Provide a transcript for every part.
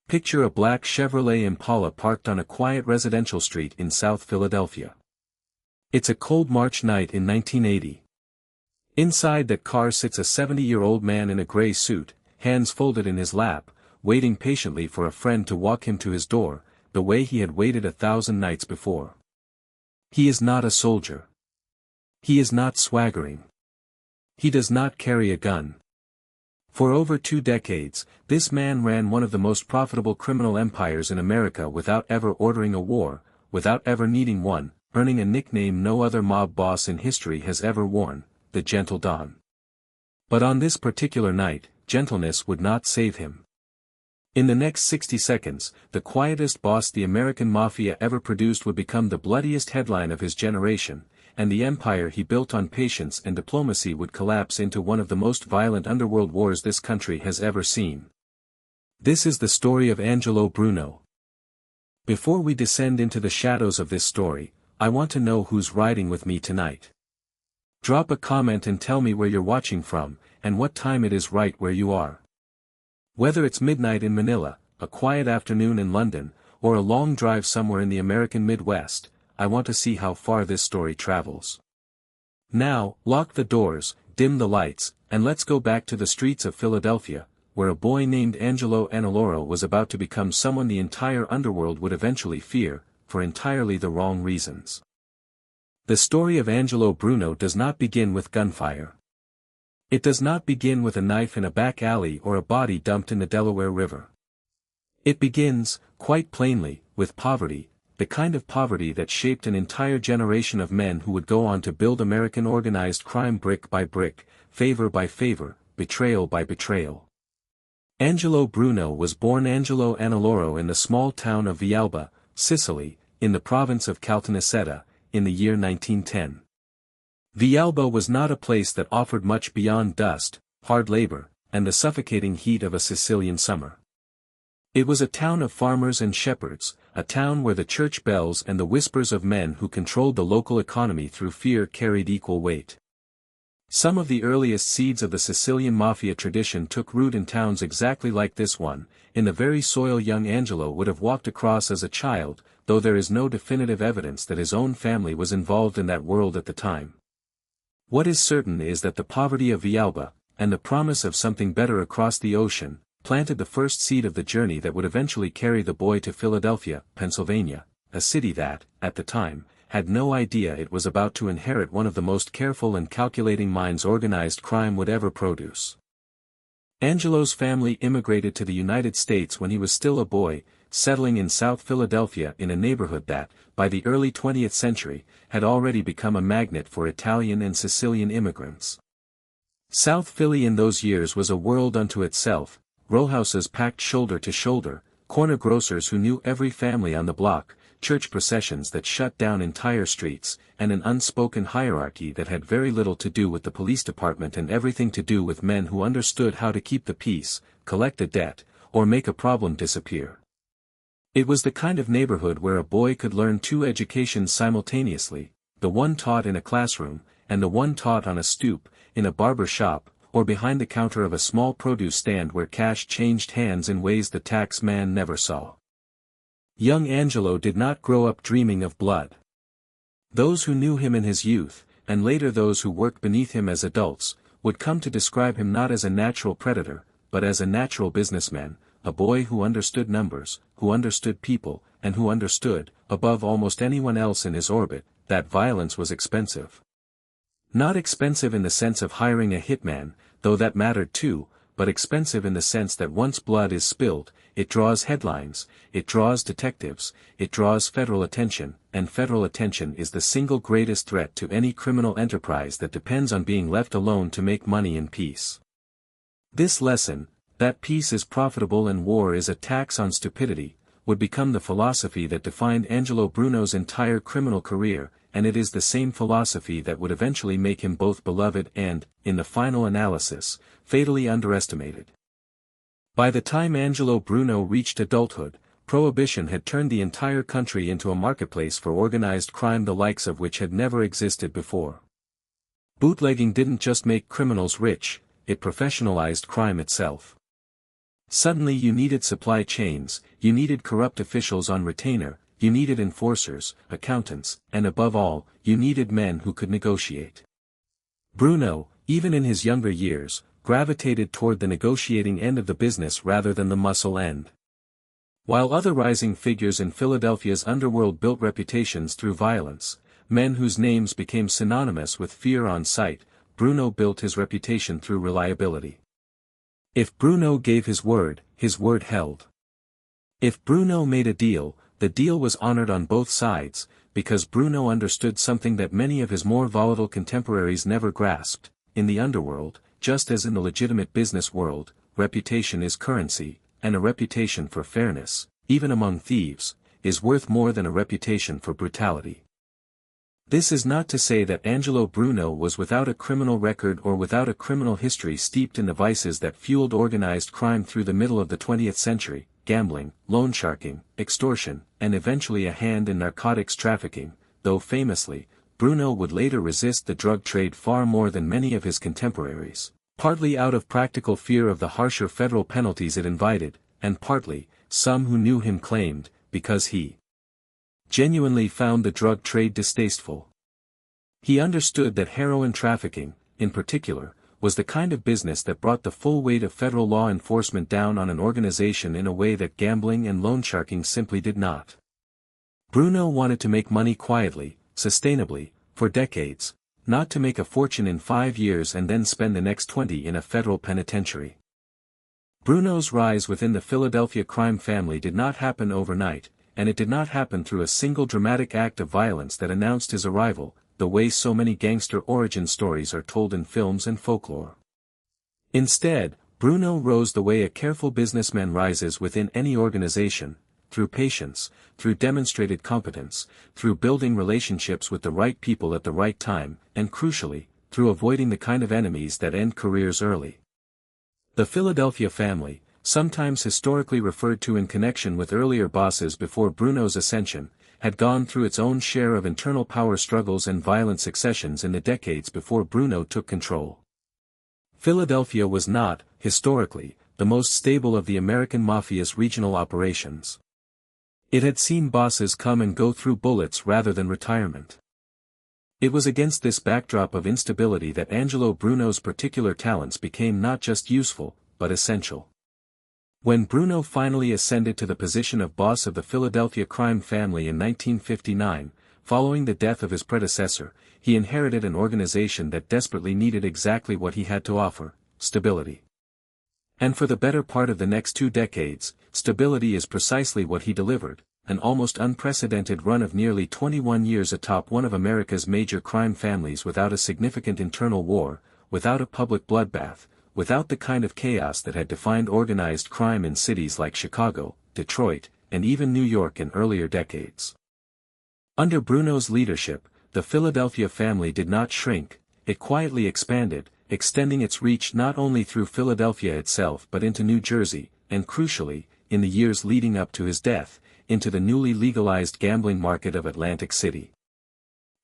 Picture a black Chevrolet Impala parked on a quiet residential street in South Philadelphia. It's a cold March night in 1980. Inside that car sits a 70-year-old man in a gray suit, hands folded in his lap, waiting patiently for a friend to walk him to his door, the way he had waited 1,000 nights before. He is not a soldier. He is not swaggering. He does not carry a gun. For over 2 decades, this man ran one of the most profitable criminal empires in America without ever ordering a war, without ever needing one, earning a nickname no other mob boss in history has ever worn, the Gentle Don. But on this particular night, gentleness would not save him. In the next 60 seconds, the quietest boss the American Mafia ever produced would become the bloodiest headline of his generation, and the empire he built on patience and diplomacy would collapse into one of the most violent underworld wars this country has ever seen. This is the story of Angelo Bruno. Before we descend into the shadows of this story, I want to know who's riding with me tonight. Drop a comment and tell me where you're watching from, and what time it is right where you are. Whether it's midnight in Manila, a quiet afternoon in London, or a long drive somewhere in the American Midwest, I want to see how far this story travels. Now, lock the doors, dim the lights, and let's go back to the streets of Philadelphia, where a boy named Angelo Bruno was about to become someone the entire underworld would eventually fear, for entirely the wrong reasons. The story of Angelo Bruno does not begin with gunfire. It does not begin with a knife in a back alley or a body dumped in the Delaware River. It begins, quite plainly, with poverty, the kind of poverty that shaped an entire generation of men who would go on to build American organized crime brick by brick, favor by favor, betrayal by betrayal. Angelo Bruno was born Angelo Bruno in the small town of Villalba, Sicily, in the province of Caltanissetta, in the year 1910. Villalba was not a place that offered much beyond dust, hard labor, and the suffocating heat of a Sicilian summer. It was a town of farmers and shepherds, a town where the church bells and the whispers of men who controlled the local economy through fear carried equal weight. Some of the earliest seeds of the Sicilian Mafia tradition took root in towns exactly like this one, in the very soil young Angelo would have walked across as a child, though there is no definitive evidence that his own family was involved in that world at the time. What is certain is that the poverty of Villalba, and the promise of something better across the ocean, planted the first seed of the journey that would eventually carry the boy to Philadelphia, Pennsylvania, a city that, at the time, had no idea it was about to inherit one of the most careful and calculating minds organized crime would ever produce. Angelo's family immigrated to the United States when he was still a boy, settling in South Philadelphia in a neighborhood that, by the early 20th century, had already become a magnet for Italian and Sicilian immigrants. South Philly in those years was a world unto itself, rowhouses packed shoulder to shoulder, corner grocers who knew every family on the block, church processions that shut down entire streets, and an unspoken hierarchy that had very little to do with the police department and everything to do with men who understood how to keep the peace, collect a debt, or make a problem disappear. It was the kind of neighborhood where a boy could learn 2 educations simultaneously, the one taught in a classroom, and the one taught on a stoop, in a barber shop, or behind the counter of a small produce stand where cash changed hands in ways the tax man never saw. Young Angelo did not grow up dreaming of blood. Those who knew him in his youth, and later those who worked beneath him as adults, would come to describe him not as a natural predator, but as a natural businessman, a boy who understood numbers, who understood people, and who understood, above almost anyone else in his orbit, that violence was expensive. Not expensive in the sense of hiring a hitman, though that mattered too, but expensive in the sense that once blood is spilled, it draws headlines, it draws detectives, it draws federal attention, and federal attention is the single greatest threat to any criminal enterprise that depends on being left alone to make money in peace. This lesson, that peace is profitable and war is a tax on stupidity, would become the philosophy that defined Angelo Bruno's entire criminal career, and it is the same philosophy that would eventually make him both beloved and, in the final analysis, fatally underestimated. By the time Angelo Bruno reached adulthood, Prohibition had turned the entire country into a marketplace for organized crime the likes of which had never existed before. Bootlegging didn't just make criminals rich, it professionalized crime itself. Suddenly you needed supply chains, you needed corrupt officials on retainer, you needed enforcers, accountants, and above all, you needed men who could negotiate. Bruno, even in his younger years, gravitated toward the negotiating end of the business rather than the muscle end. While other rising figures in Philadelphia's underworld built reputations through violence, men whose names became synonymous with fear on sight, Bruno built his reputation through reliability. If Bruno gave his word held. If Bruno made a deal, the deal was honored on both sides, because Bruno understood something that many of his more volatile contemporaries never grasped. In the underworld, just as in the legitimate business world, reputation is currency, and a reputation for fairness, even among thieves, is worth more than a reputation for brutality. This is not to say that Angelo Bruno was without a criminal record or without a criminal history steeped in the vices that fueled organized crime through the middle of the 20th century, gambling, loansharking, extortion, and eventually a hand in narcotics trafficking, though famously, Bruno would later resist the drug trade far more than many of his contemporaries. Partly out of practical fear of the harsher federal penalties it invited, and partly, some who knew him claimed, because he genuinely found the drug trade distasteful. He understood that heroin trafficking, in particular, was the kind of business that brought the full weight of federal law enforcement down on an organization in a way that gambling and loansharking simply did not. Bruno wanted to make money quietly, sustainably, for decades, not to make a fortune in 5 years and then spend the next 20 in a federal penitentiary. Bruno's rise within the Philadelphia crime family did not happen overnight, and it did not happen through a single dramatic act of violence that announced his arrival, the way so many gangster origin stories are told in films and folklore. Instead, Bruno rose the way a careful businessman rises within any organization, through patience, through demonstrated competence, through building relationships with the right people at the right time, and crucially, through avoiding the kind of enemies that end careers early. The Philadelphia family, sometimes historically referred to in connection with earlier bosses before Bruno's ascension, had gone through its own share of internal power struggles and violent successions in the decades before Bruno took control. Philadelphia was not, historically, the most stable of the American Mafia's regional operations. It had seen bosses come and go through bullets rather than retirement. It was against this backdrop of instability that Angelo Bruno's particular talents became not just useful, but essential. When Bruno finally ascended to the position of boss of the Philadelphia crime family in 1959, following the death of his predecessor, he inherited an organization that desperately needed exactly what he had to offer: stability. And for the better part of the next 2 decades, stability is precisely what he delivered: an almost unprecedented run of nearly 21 years atop one of America's major crime families without a significant internal war, without a public bloodbath, without the kind of chaos that had defined organized crime in cities like Chicago, Detroit, and even New York in earlier decades. Under Bruno's leadership, the Philadelphia family did not shrink, it quietly expanded, extending its reach not only through Philadelphia itself but into New Jersey, and crucially, in the years leading up to his death, into the newly legalized gambling market of Atlantic City.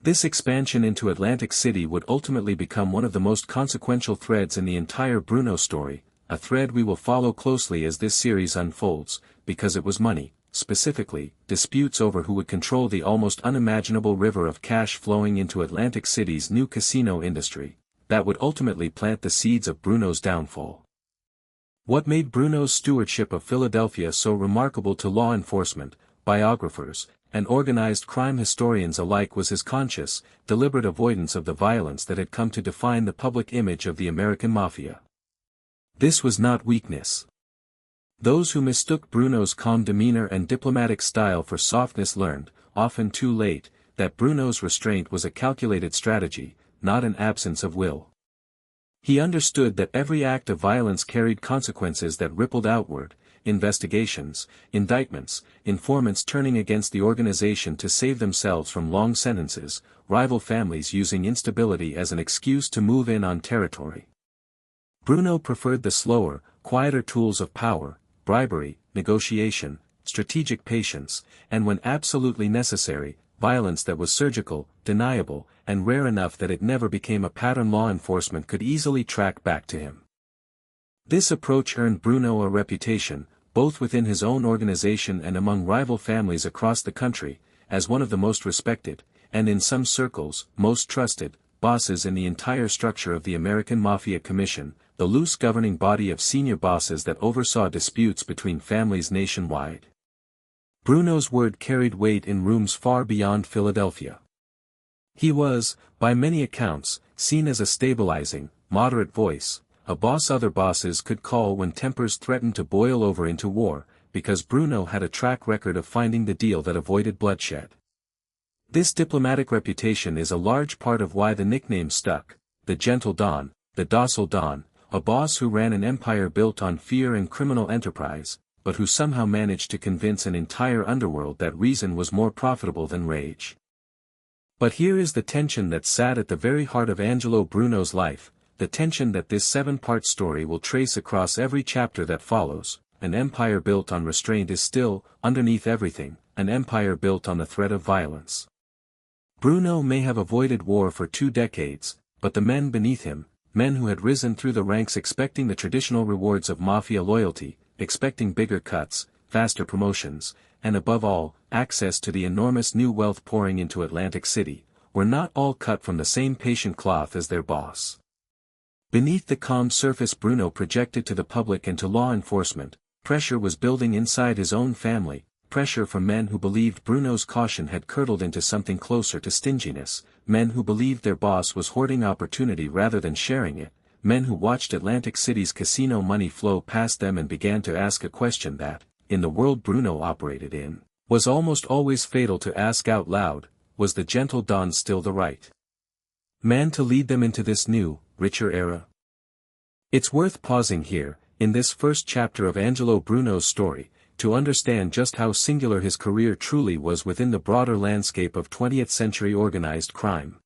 This expansion into Atlantic City would ultimately become one of the most consequential threads in the entire Bruno story, a thread we will follow closely as this series unfolds, because it was money, specifically, disputes over who would control the almost unimaginable river of cash flowing into Atlantic City's new casino industry, that would ultimately plant the seeds of Bruno's downfall. What made Bruno's stewardship of Philadelphia so remarkable to law enforcement, biographers, and organized crime historians alike was his conscious, deliberate avoidance of the violence that had come to define the public image of the American Mafia. This was not weakness. Those who mistook Bruno's calm demeanor and diplomatic style for softness learned, often too late, that Bruno's restraint was a calculated strategy, not an absence of will. He understood that every act of violence carried consequences that rippled outward: investigations, indictments, informants turning against the organization to save themselves from long sentences, rival families using instability as an excuse to move in on territory. Bruno preferred the slower, quieter tools of power: bribery, negotiation, strategic patience, and when absolutely necessary, violence that was surgical, deniable, and rare enough that it never became a pattern law enforcement could easily track back to him. This approach earned Bruno a reputation, both within his own organization and among rival families across the country, as one of the most respected, and in some circles, most trusted, bosses in the entire structure of the American Mafia Commission, the loose governing body of senior bosses that oversaw disputes between families nationwide. Bruno's word carried weight in rooms far beyond Philadelphia. He was, by many accounts, seen as a stabilizing, moderate voice, a boss other bosses could call when tempers threatened to boil over into war, because Bruno had a track record of finding the deal that avoided bloodshed. This diplomatic reputation is a large part of why the nickname stuck, the gentle Don, the docile Don, a boss who ran an empire built on fear and criminal enterprise, but who somehow managed to convince an entire underworld that reason was more profitable than rage. But here is the tension that sat at the very heart of Angelo Bruno's life, the tension that this 7-part story will trace across every chapter that follows. An empire built on restraint is still, underneath everything, an empire built on the threat of violence. Bruno may have avoided war for 2 decades, but the men beneath him, men who had risen through the ranks expecting the traditional rewards of mafia loyalty, expecting bigger cuts, faster promotions, and above all, access to the enormous new wealth pouring into Atlantic City, were not all cut from the same patient cloth as their boss. Beneath the calm surface Bruno projected to the public and to law enforcement, pressure was building inside his own family, pressure from men who believed Bruno's caution had curdled into something closer to stinginess, men who believed their boss was hoarding opportunity rather than sharing it, men who watched Atlantic City's casino money flow past them and began to ask a question that, in the world Bruno operated in, was almost always fatal to ask out loud: was the gentle Don still the right man to lead them into this new, richer era? It's worth pausing here, in this first chapter of Angelo Bruno's story, to understand just how singular his career truly was within the broader landscape of 20th-century organized crime.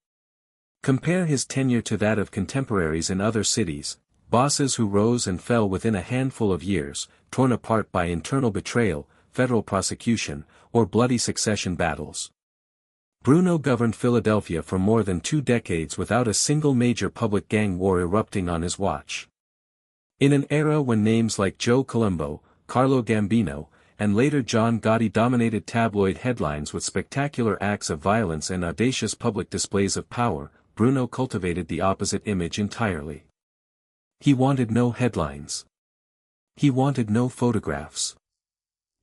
Compare his tenure to that of contemporaries in other cities, bosses who rose and fell within a handful of years, torn apart by internal betrayal, federal prosecution, or bloody succession battles. Bruno governed Philadelphia for more than 2 decades without a single major public gang war erupting on his watch. In an era when names like Joe Colombo, Carlo Gambino, and later John Gotti dominated tabloid headlines with spectacular acts of violence and audacious public displays of power, Bruno cultivated the opposite image entirely. He wanted no headlines. He wanted no photographs.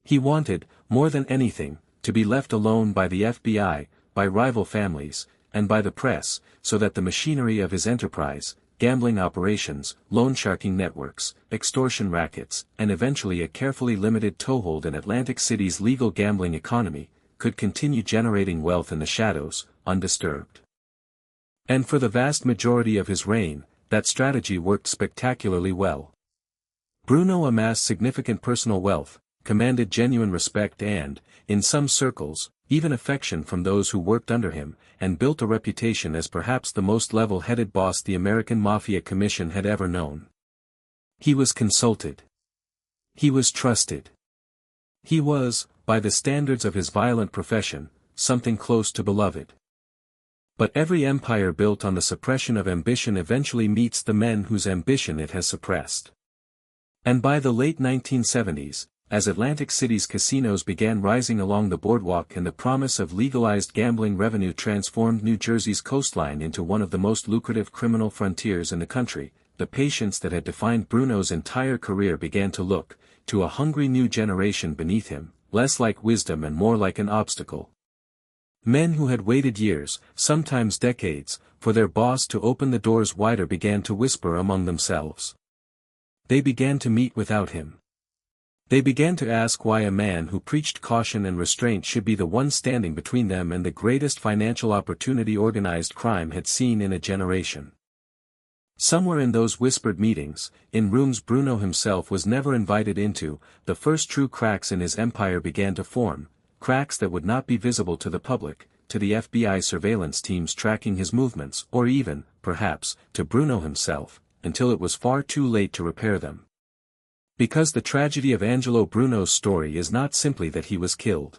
He wanted, more than anything, to be left alone by the FBI, by rival families, and by the press, so that the machinery of his enterprise, gambling operations, loansharking networks, extortion rackets, and eventually a carefully limited toehold in Atlantic City's legal gambling economy, could continue generating wealth in the shadows, undisturbed. And for the vast majority of his reign, that strategy worked spectacularly well. Bruno amassed significant personal wealth, commanded genuine respect and, in some circles, even affection from those who worked under him, and built a reputation as perhaps the most level-headed boss the American Mafia Commission had ever known. He was consulted. He was trusted. He was, by the standards of his violent profession, something close to beloved. But every empire built on the suppression of ambition eventually meets the men whose ambition it has suppressed. And by the late 1970s, as Atlantic City's casinos began rising along the boardwalk and the promise of legalized gambling revenue transformed New Jersey's coastline into one of the most lucrative criminal frontiers in the country, the patience that had defined Bruno's entire career began to look, to a hungry new generation beneath him, less like wisdom and more like an obstacle. Men who had waited years, sometimes decades, for their boss to open the doors wider began to whisper among themselves. They began to meet without him. They began to ask why a man who preached caution and restraint should be the one standing between them and the greatest financial opportunity organized crime had seen in a generation. Somewhere in those whispered meetings, in rooms Bruno himself was never invited into, the first true cracks in his empire began to form, cracks that would not be visible to the public, to the FBI surveillance teams tracking his movements, or even, perhaps, to Bruno himself, until it was far too late to repair them. Because the tragedy of Angelo Bruno's story is not simply that he was killed.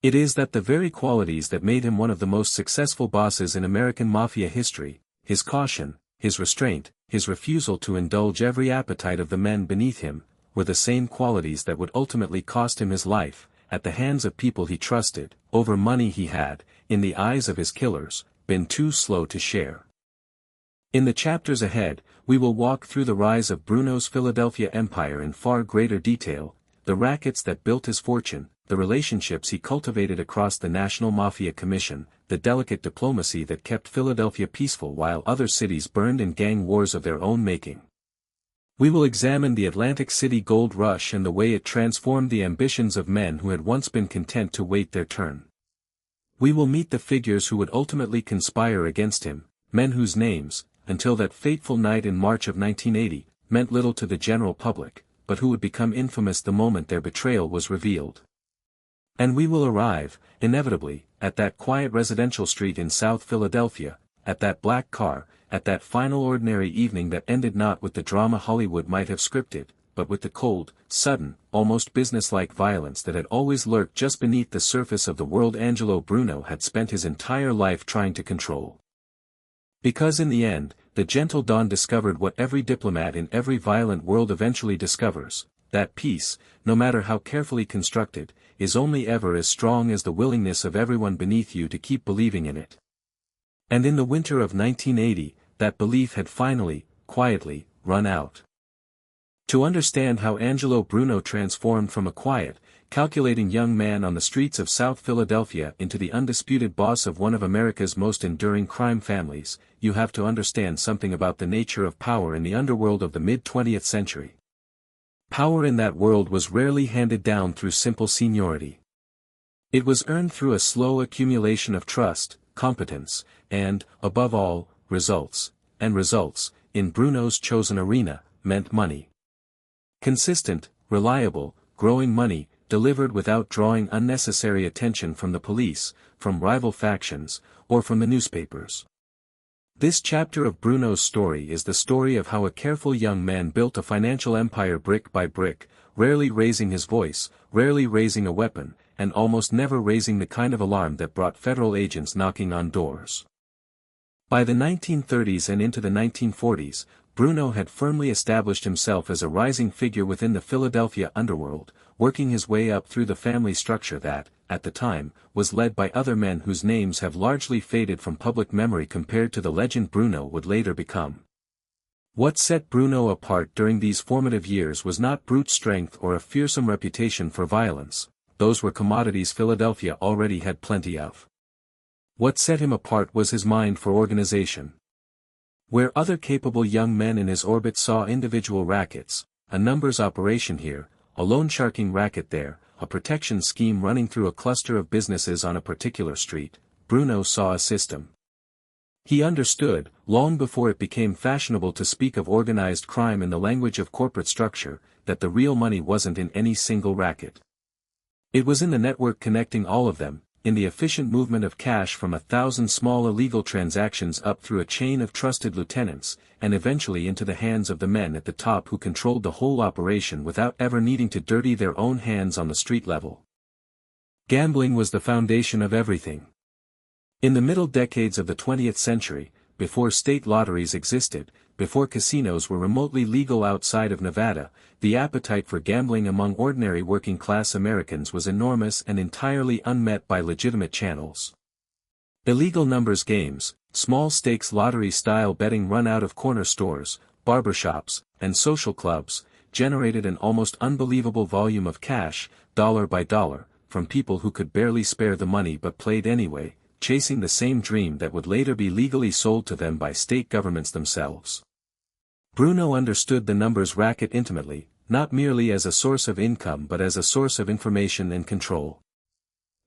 It is that the very qualities that made him one of the most successful bosses in American Mafia history, his caution, his restraint, his refusal to indulge every appetite of the men beneath him, were the same qualities that would ultimately cost him his life, at the hands of people he trusted, over money he had, in the eyes of his killers, been too slow to share. In the chapters ahead, we will walk through the rise of Bruno's Philadelphia empire in far greater detail, the rackets that built his fortune, the relationships he cultivated across the National Mafia Commission, the delicate diplomacy that kept Philadelphia peaceful while other cities burned in gang wars of their own making. We will examine the Atlantic City gold rush and the way it transformed the ambitions of men who had once been content to wait their turn. We will meet the figures who would ultimately conspire against him, men whose names, until that fateful night in March of 1980, meant little to the general public, but who would become infamous the moment their betrayal was revealed. And we will arrive, inevitably, at that quiet residential street in South Philadelphia, at that black car, at that final ordinary evening that ended not with the drama Hollywood might have scripted, but with the cold, sudden, almost businesslike violence that had always lurked just beneath the surface of the world Angelo Bruno had spent his entire life trying to control. Because in the end, the gentle Don discovered what every diplomat in every violent world eventually discovers, that peace, no matter how carefully constructed, is only ever as strong as the willingness of everyone beneath you to keep believing in it. And in the winter of 1980, that belief had finally, quietly, run out. To understand how Angelo Bruno transformed from a quiet, calculating young man on the streets of South Philadelphia into the undisputed boss of one of America's most enduring crime families, you have to understand something about the nature of power in the underworld of the mid-20th century. Power in that world was rarely handed down through simple seniority. It was earned through a slow accumulation of trust, competence, and, above all, results, and results, in Bruno's chosen arena, meant money. Consistent, reliable, growing money, delivered without drawing unnecessary attention from the police, from rival factions, or from the newspapers. This chapter of Bruno's story is the story of how a careful young man built a financial empire brick by brick, rarely raising his voice, rarely raising a weapon, and almost never raising the kind of alarm that brought federal agents knocking on doors. By the 1930s and into the 1940s, Bruno had firmly established himself as a rising figure within the Philadelphia underworld, working his way up through the family structure that, at the time, was led by other men whose names have largely faded from public memory compared to the legend Bruno would later become. What set Bruno apart during these formative years was not brute strength or a fearsome reputation for violence, those were commodities Philadelphia already had plenty of. What set him apart was his mind for organization. Where other capable young men in his orbit saw individual rackets, a numbers operation here, a loansharking racket there, a protection scheme running through a cluster of businesses on a particular street, Bruno saw a system. He understood, long before it became fashionable to speak of organized crime in the language of corporate structure, that the real money wasn't in any single racket. It was in the network connecting all of them, in the efficient movement of cash from 1,000 small illegal transactions up through a chain of trusted lieutenants, and eventually into the hands of the men at the top who controlled the whole operation without ever needing to dirty their own hands on the street level. Gambling was the foundation of everything. In the middle decades of the 20th century, before state lotteries existed, before casinos were remotely legal outside of Nevada, the appetite for gambling among ordinary working-class Americans was enormous and entirely unmet by legitimate channels. Illegal numbers games, small-stakes lottery-style betting run out of corner stores, barbershops, and social clubs, generated an almost unbelievable volume of cash, dollar by dollar, from people who could barely spare the money but played anyway, chasing the same dream that would later be legally sold to them by state governments themselves. Bruno understood the numbers racket intimately, not merely as a source of income but as a source of information and control.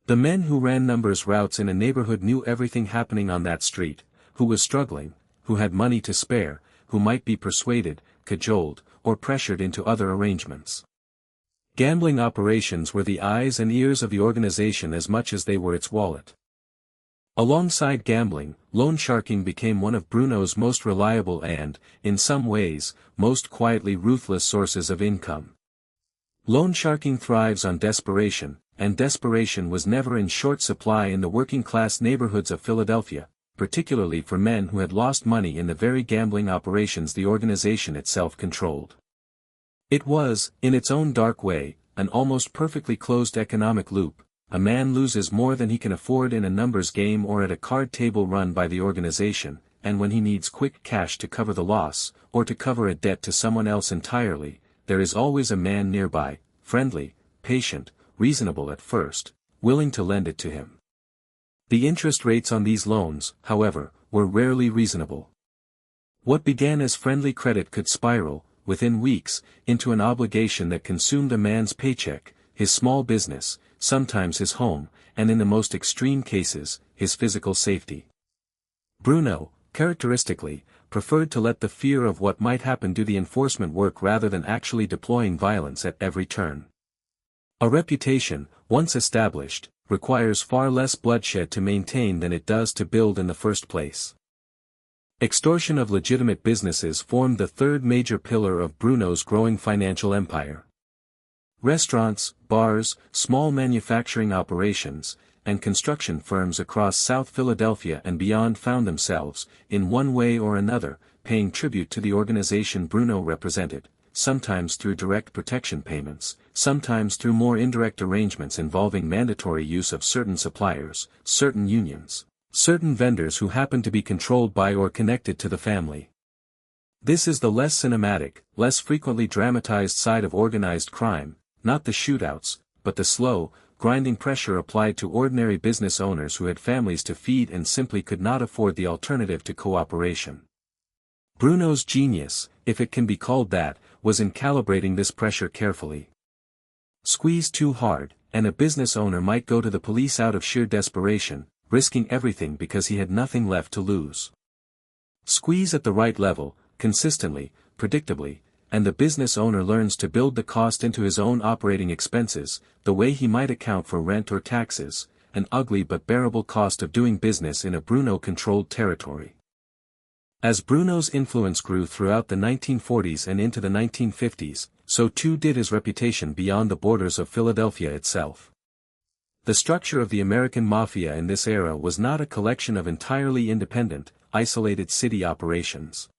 The men who ran numbers routes in a neighborhood knew everything happening on that street, who was struggling, who had money to spare, who might be persuaded, cajoled, or pressured into other arrangements. Gambling operations were the eyes and ears of the organization as much as they were its wallet. Alongside gambling, loansharking became one of Bruno's most reliable and, in some ways, most quietly ruthless sources of income. Loansharking thrives on desperation, and desperation was never in short supply in the working-class neighborhoods of Philadelphia, particularly for men who had lost money in the very gambling operations the organization itself controlled. It was, in its own dark way, an almost perfectly closed economic loop. A man loses more than he can afford in a numbers game or at a card table run by the organization, and when he needs quick cash to cover the loss, or to cover a debt to someone else entirely, there is always a man nearby, friendly, patient, reasonable at first, willing to lend it to him. The interest rates on these loans, however, were rarely reasonable. What began as friendly credit could spiral, within weeks, into an obligation that consumed a man's paycheck, his small business, sometimes his home, and in the most extreme cases, his physical safety. Bruno, characteristically, preferred to let the fear of what might happen do the enforcement work rather than actually deploying violence at every turn. A reputation, once established, requires far less bloodshed to maintain than it does to build in the first place. Extortion of legitimate businesses formed the third major pillar of Bruno's growing financial empire. Restaurants, bars, small manufacturing operations, and construction firms across South Philadelphia and beyond found themselves, in one way or another, paying tribute to the organization Bruno represented, sometimes through direct protection payments, sometimes through more indirect arrangements involving mandatory use of certain suppliers, certain unions, certain vendors who happen to be controlled by or connected to the family. This is the less cinematic, less frequently dramatized side of organized crime, not the shootouts, but the slow, grinding pressure applied to ordinary business owners who had families to feed and simply could not afford the alternative to cooperation. Bruno's genius, if it can be called that, was in calibrating this pressure carefully. Squeeze too hard, and a business owner might go to the police out of sheer desperation, risking everything because he had nothing left to lose. Squeeze at the right level, consistently, predictably, and the business owner learns to build the cost into his own operating expenses, the way he might account for rent or taxes, an ugly but bearable cost of doing business in a Bruno-controlled territory. As Bruno's influence grew throughout the 1940s and into the 1950s, so too did his reputation beyond the borders of Philadelphia itself. The structure of the American Mafia in this era was not a collection of entirely independent, isolated city operations.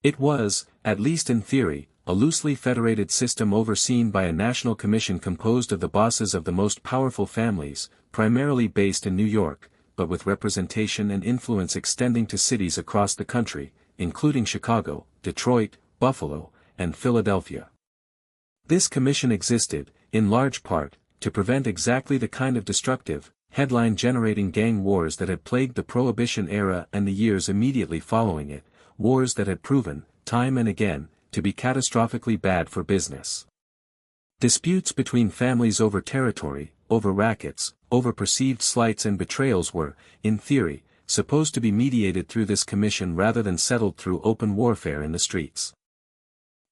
It was, at least in theory, a loosely federated system overseen by a national commission composed of the bosses of the most powerful families, primarily based in New York, but with representation and influence extending to cities across the country, including Chicago, Detroit, Buffalo, and Philadelphia. This commission existed, in large part, to prevent exactly the kind of destructive, headline-generating gang wars that had plagued the Prohibition era and the years immediately following it, wars that had proven, time and again, to be catastrophically bad for business. Disputes between families over territory, over rackets, over perceived slights and betrayals were, in theory, supposed to be mediated through this commission rather than settled through open warfare in the streets.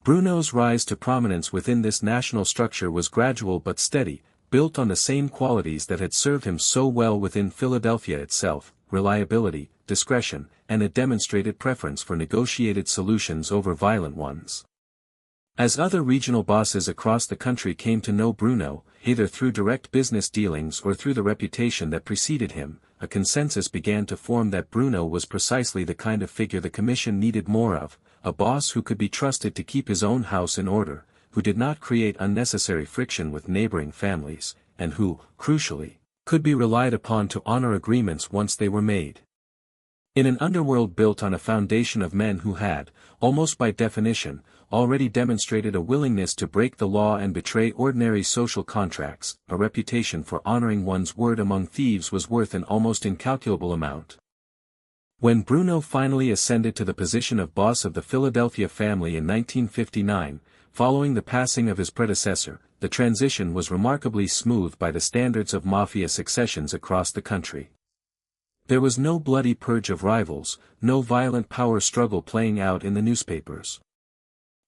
Bruno's rise to prominence within this national structure was gradual but steady, built on the same qualities that had served him so well within Philadelphia itself, reliability, discretion, and a demonstrated preference for negotiated solutions over violent ones. As other regional bosses across the country came to know Bruno, either through direct business dealings or through the reputation that preceded him, a consensus began to form that Bruno was precisely the kind of figure the commission needed more of, a boss who could be trusted to keep his own house in order, who did not create unnecessary friction with neighboring families, and who, crucially, could be relied upon to honor agreements once they were made. In an underworld built on a foundation of men who had, almost by definition, already demonstrated a willingness to break the law and betray ordinary social contracts, a reputation for honoring one's word among thieves was worth an almost incalculable amount. When Bruno finally ascended to the position of boss of the Philadelphia family in 1959, following the passing of his predecessor, the transition was remarkably smooth by the standards of mafia successions across the country. There was no bloody purge of rivals, no violent power struggle playing out in the newspapers.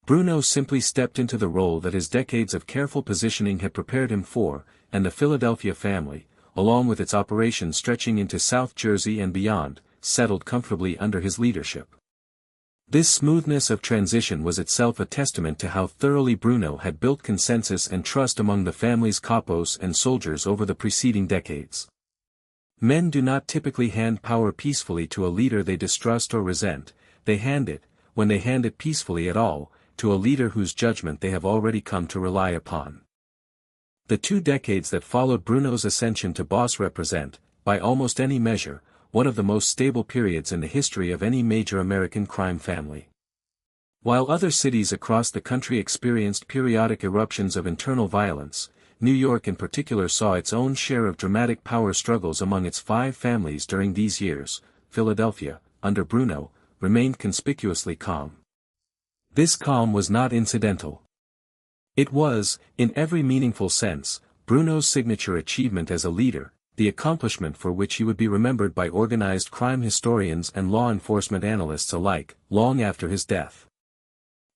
Bruno simply stepped into the role that his decades of careful positioning had prepared him for, and the Philadelphia family, along with its operations stretching into South Jersey and beyond, settled comfortably under his leadership. This smoothness of transition was itself a testament to how thoroughly Bruno had built consensus and trust among the family's capos and soldiers over the preceding decades. Men do not typically hand power peacefully to a leader they distrust or resent, they hand it, when they hand it peacefully at all, to a leader whose judgment they have already come to rely upon. The 2 decades that followed Bruno's ascension to boss represent, by almost any measure, one of the most stable periods in the history of any major American crime family. While other cities across the country experienced periodic eruptions of internal violence, New York in particular saw its own share of dramatic power struggles among its 5 families during these years. Philadelphia, under Bruno, remained conspicuously calm. This calm was not incidental. It was, in every meaningful sense, Bruno's signature achievement as a leader, the accomplishment for which he would be remembered by organized crime historians and law enforcement analysts alike, long after his death.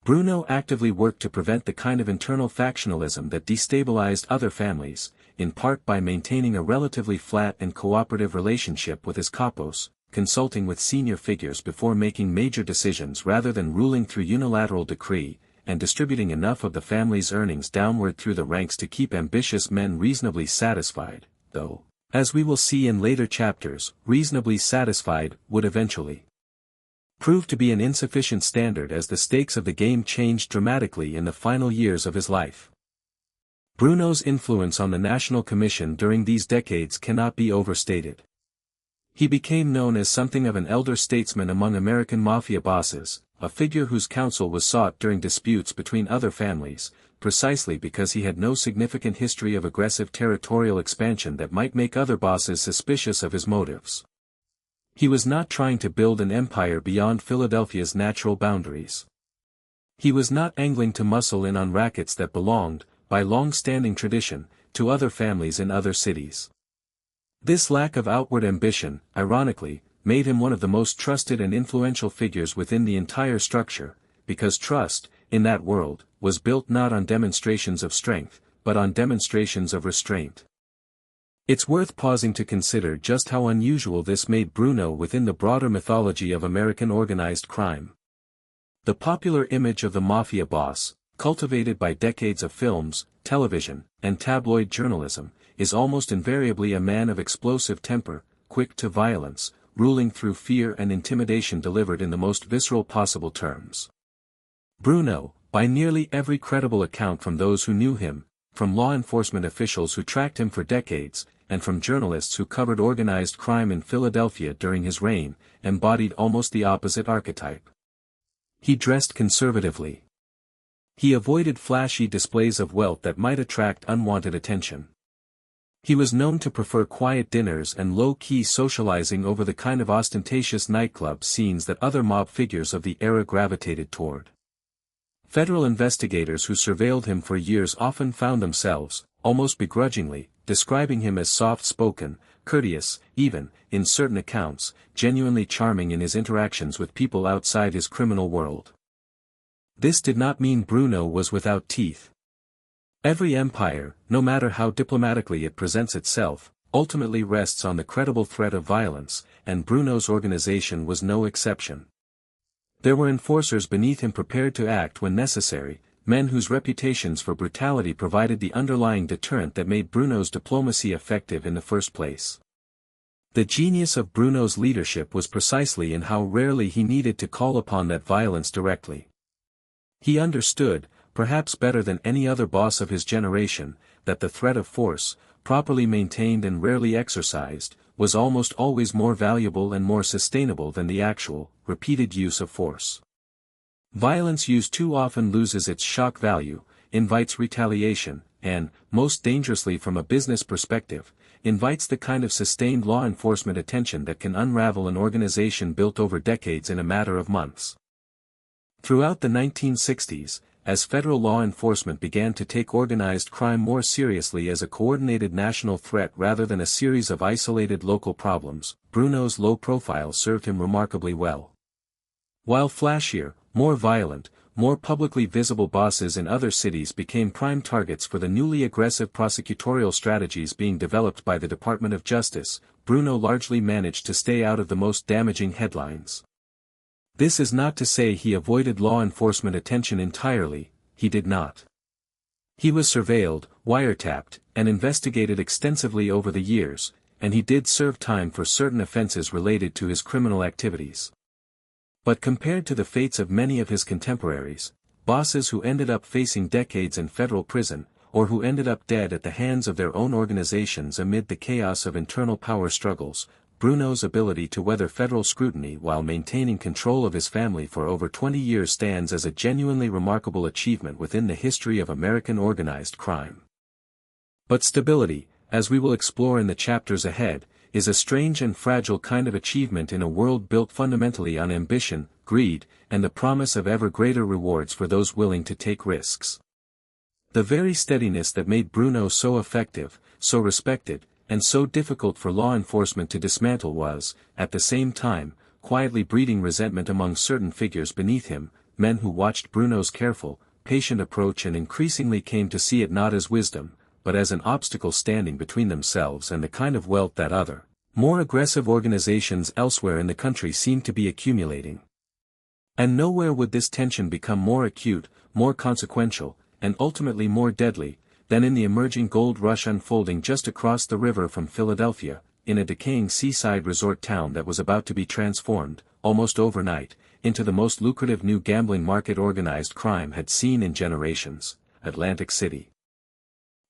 Bruno actively worked to prevent the kind of internal factionalism that destabilized other families, in part by maintaining a relatively flat and cooperative relationship with his capos, consulting with senior figures before making major decisions rather than ruling through unilateral decree, and distributing enough of the family's earnings downward through the ranks to keep ambitious men reasonably satisfied, though, as we will see in later chapters, reasonably satisfied would eventually prove to be an insufficient standard as the stakes of the game changed dramatically in the final years of his life. Bruno's influence on the National Commission during these decades cannot be overstated. He became known as something of an elder statesman among American Mafia bosses, a figure whose counsel was sought during disputes between other families, precisely because he had no significant history of aggressive territorial expansion that might make other bosses suspicious of his motives. He was not trying to build an empire beyond Philadelphia's natural boundaries. He was not angling to muscle in on rackets that belonged, by long-standing tradition, to other families in other cities. This lack of outward ambition, ironically, made him one of the most trusted and influential figures within the entire structure, because trust, in that world, was built not on demonstrations of strength, but on demonstrations of restraint. It's worth pausing to consider just how unusual this made Bruno within the broader mythology of American organized crime. The popular image of the mafia boss, cultivated by decades of films, television, and tabloid journalism, is almost invariably a man of explosive temper, quick to violence, ruling through fear and intimidation delivered in the most visceral possible terms. Bruno, by nearly every credible account from those who knew him, from law enforcement officials who tracked him for decades, and from journalists who covered organized crime in Philadelphia during his reign, embodied almost the opposite archetype. He dressed conservatively. He avoided flashy displays of wealth that might attract unwanted attention. He was known to prefer quiet dinners and low-key socializing over the kind of ostentatious nightclub scenes that other mob figures of the era gravitated toward. Federal investigators who surveilled him for years often found themselves, almost begrudgingly, describing him as soft-spoken, courteous, even, in certain accounts, genuinely charming in his interactions with people outside his criminal world. This did not mean Bruno was without teeth. Every empire, no matter how diplomatically it presents itself, ultimately rests on the credible threat of violence, and Bruno's organization was no exception. There were enforcers beneath him prepared to act when necessary, men whose reputations for brutality provided the underlying deterrent that made Bruno's diplomacy effective in the first place. The genius of Bruno's leadership was precisely in how rarely he needed to call upon that violence directly. He understood, perhaps better than any other boss of his generation, that the threat of force, properly maintained and rarely exercised, was almost always more valuable and more sustainable than the actual, repeated use of force. Violence used too often loses its shock value, invites retaliation, and, most dangerously from a business perspective, invites the kind of sustained law enforcement attention that can unravel an organization built over decades in a matter of months. Throughout the 1960s, as federal law enforcement began to take organized crime more seriously as a coordinated national threat rather than a series of isolated local problems, Bruno's low profile served him remarkably well. While flashier, more violent, more publicly visible bosses in other cities became prime targets for the newly aggressive prosecutorial strategies being developed by the Department of Justice, Bruno largely managed to stay out of the most damaging headlines. This is not to say he avoided law enforcement attention entirely, he did not. He was surveilled, wiretapped, and investigated extensively over the years, and he did serve time for certain offenses related to his criminal activities. But compared to the fates of many of his contemporaries, bosses who ended up facing decades in federal prison, or who ended up dead at the hands of their own organizations amid the chaos of internal power struggles, Bruno's ability to weather federal scrutiny while maintaining control of his family for over 20 years stands as a genuinely remarkable achievement within the history of American organized crime. But stability, as we will explore in the chapters ahead, is a strange and fragile kind of achievement in a world built fundamentally on ambition, greed, and the promise of ever greater rewards for those willing to take risks. The very steadiness that made Bruno so effective, so respected, and so difficult for law enforcement to dismantle was, at the same time, quietly breeding resentment among certain figures beneath him, men who watched Bruno's careful, patient approach and increasingly came to see it not as wisdom, but as an obstacle standing between themselves and the kind of wealth that other, more aggressive organizations elsewhere in the country seemed to be accumulating. And nowhere would this tension become more acute, more consequential, and ultimately more deadly, than in the emerging gold rush unfolding just across the river from Philadelphia, in a decaying seaside resort town that was about to be transformed, almost overnight, into the most lucrative new gambling market organized crime had seen in generations, Atlantic City.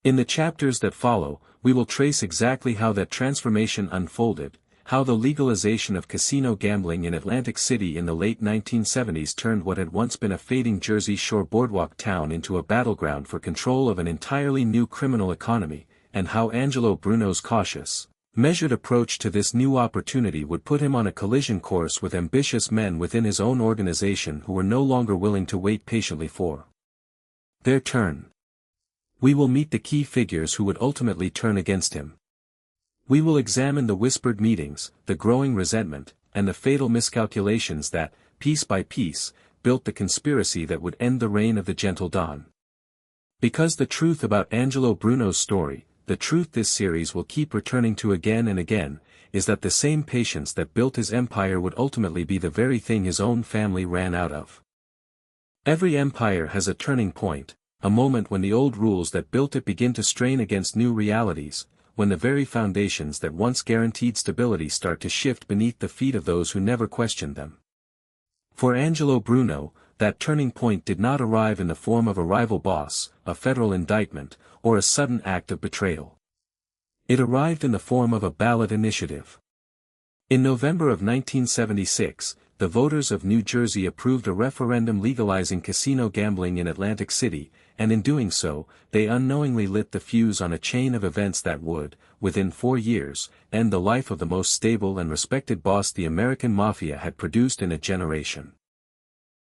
In the chapters that follow, we will trace exactly how that transformation unfolded, how the legalization of casino gambling in Atlantic City in the late 1970s turned what had once been a fading Jersey Shore boardwalk town into a battleground for control of an entirely new criminal economy, and how Angelo Bruno's cautious, measured approach to this new opportunity would put him on a collision course with ambitious men within his own organization who were no longer willing to wait patiently for their turn. We will meet the key figures who would ultimately turn against him. We will examine the whispered meetings, the growing resentment, and the fatal miscalculations that, piece by piece, built the conspiracy that would end the reign of the gentle Don. Because the truth about Angelo Bruno's story, the truth this series will keep returning to again and again, is that the same patience that built his empire would ultimately be the very thing his own family ran out of. Every empire has a turning point, a moment when the old rules that built it begin to strain against new realities, when the very foundations that once guaranteed stability start to shift beneath the feet of those who never questioned them. For Angelo Bruno, that turning point did not arrive in the form of a rival boss, a federal indictment, or a sudden act of betrayal. It arrived in the form of a ballot initiative. In November of 1976, the voters of New Jersey approved a referendum legalizing casino gambling in Atlantic City, and in doing so, they unknowingly lit the fuse on a chain of events that would, within 4 years, end the life of the most stable and respected boss the American Mafia had produced in a generation.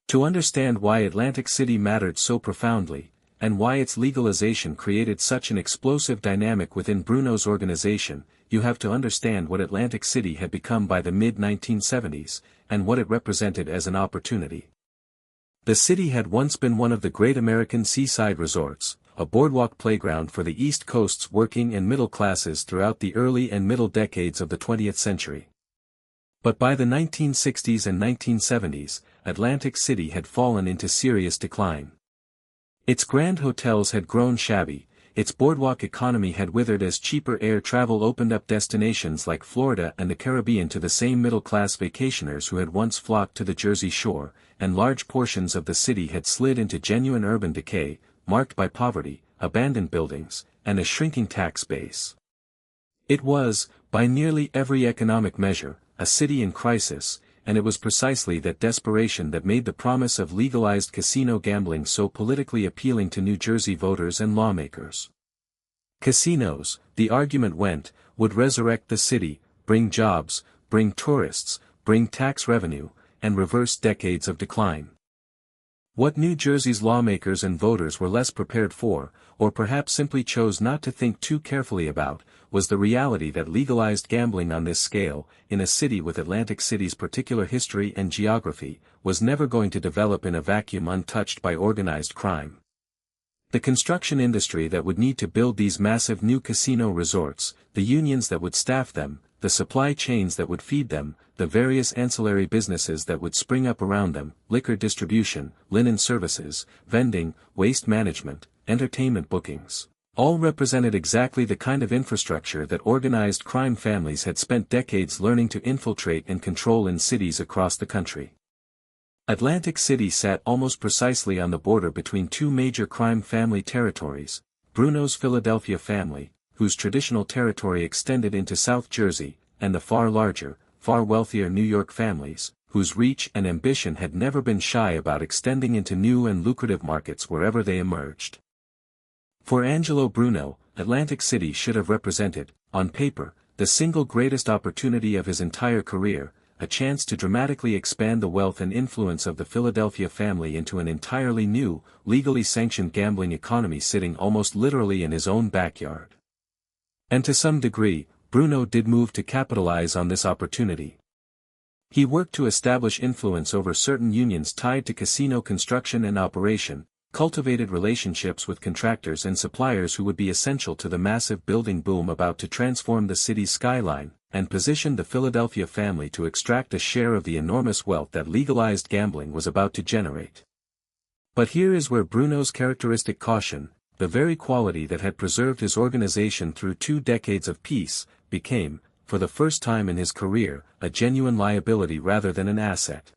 To understand why Atlantic City mattered so profoundly, and why its legalization created such an explosive dynamic within Bruno's organization, you have to understand what Atlantic City had become by the mid-1970s, and what it represented as an opportunity. The city had once been one of the great American seaside resorts, a boardwalk playground for the East Coast's working and middle classes throughout the early and middle decades of the 20th century. But by the 1960s and 1970s, Atlantic City had fallen into serious decline. Its grand hotels had grown shabby, its boardwalk economy had withered as cheaper air travel opened up destinations like Florida and the Caribbean to the same middle-class vacationers who had once flocked to the Jersey Shore, and large portions of the city had slid into genuine urban decay, marked by poverty, abandoned buildings, and a shrinking tax base. It was, by nearly every economic measure, a city in crisis, and it was precisely that desperation that made the promise of legalized casino gambling so politically appealing to New Jersey voters and lawmakers. Casinos, the argument went, would resurrect the city, bring jobs, bring tourists, bring tax revenue, and reverse decades of decline. What New Jersey's lawmakers and voters were less prepared for, or perhaps simply chose not to think too carefully about, was the reality that legalized gambling on this scale, in a city with Atlantic City's particular history and geography, was never going to develop in a vacuum untouched by organized crime. The construction industry that would need to build these massive new casino resorts, the unions that would staff them, the supply chains that would feed them, the various ancillary businesses that would spring up around them, liquor distribution, linen services, vending, waste management, entertainment bookings, All represented exactly the kind of infrastructure that organized crime families had spent decades learning to infiltrate and control in cities across the country. Atlantic City sat almost precisely on the border between two major crime family territories, Bruno's Philadelphia family, whose traditional territory extended into South Jersey, and the far larger, far wealthier New York families, whose reach and ambition had never been shy about extending into new and lucrative markets wherever they emerged. For Angelo Bruno, Atlantic City should have represented, on paper, the single greatest opportunity of his entire career, a chance to dramatically expand the wealth and influence of the Philadelphia family into an entirely new, legally sanctioned gambling economy sitting almost literally in his own backyard. And to some degree, Bruno did move to capitalize on this opportunity. He worked to establish influence over certain unions tied to casino construction and operation, cultivated relationships with contractors and suppliers who would be essential to the massive building boom about to transform the city's skyline, and positioned the Philadelphia family to extract a share of the enormous wealth that legalized gambling was about to generate. But here is where Bruno's characteristic caution, the very quality that had preserved his organization through 2 decades of peace, became, for the first time in his career, a genuine liability rather than an asset.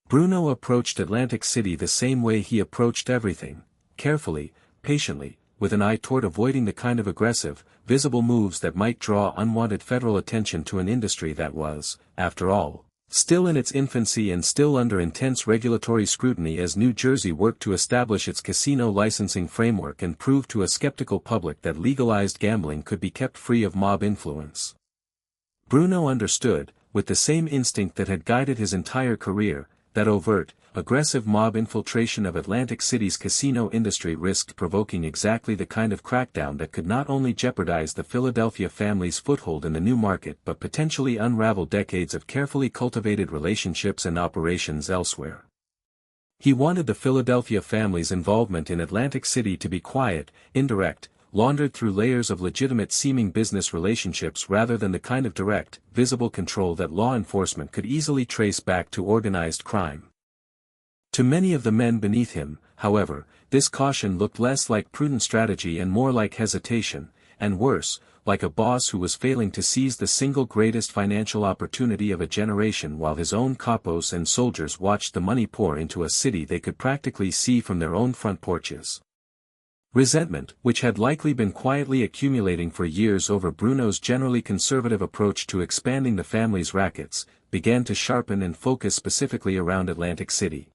Bruno approached Atlantic City the same way he approached everything, carefully, patiently, with an eye toward avoiding the kind of aggressive, visible moves that might draw unwanted federal attention to an industry that was, after all, still in its infancy and still under intense regulatory scrutiny as New Jersey worked to establish its casino licensing framework and prove to a skeptical public that legalized gambling could be kept free of mob influence. Bruno understood, with the same instinct that had guided his entire career, that overt, aggressive mob infiltration of Atlantic City's casino industry risked provoking exactly the kind of crackdown that could not only jeopardize the Philadelphia family's foothold in the new market but potentially unravel decades of carefully cultivated relationships and operations elsewhere. He wanted the Philadelphia family's involvement in Atlantic City to be quiet, indirect, laundered through layers of legitimate-seeming business relationships rather than the kind of direct, visible control that law enforcement could easily trace back to organized crime. To many of the men beneath him, however, this caution looked less like prudent strategy and more like hesitation, and worse, like a boss who was failing to seize the single greatest financial opportunity of a generation while his own capos and soldiers watched the money pour into a city they could practically see from their own front porches. Resentment, which had likely been quietly accumulating for years over Bruno's generally conservative approach to expanding the family's rackets, began to sharpen and focus specifically around Atlantic City.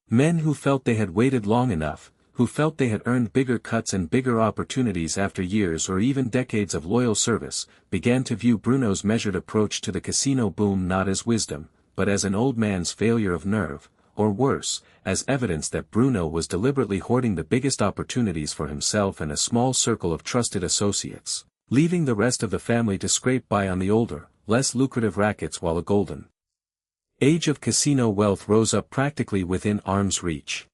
Men who felt they had waited long enough, who felt they had earned bigger cuts and bigger opportunities after years or even decades of loyal service, began to view Bruno's measured approach to the casino boom not as wisdom, but as an old man's failure of nerve, or worse, as evidence that Bruno was deliberately hoarding the biggest opportunities for himself and a small circle of trusted associates, leaving the rest of the family to scrape by on the older, less lucrative rackets while a golden age of casino wealth rose up practically within arm's reach.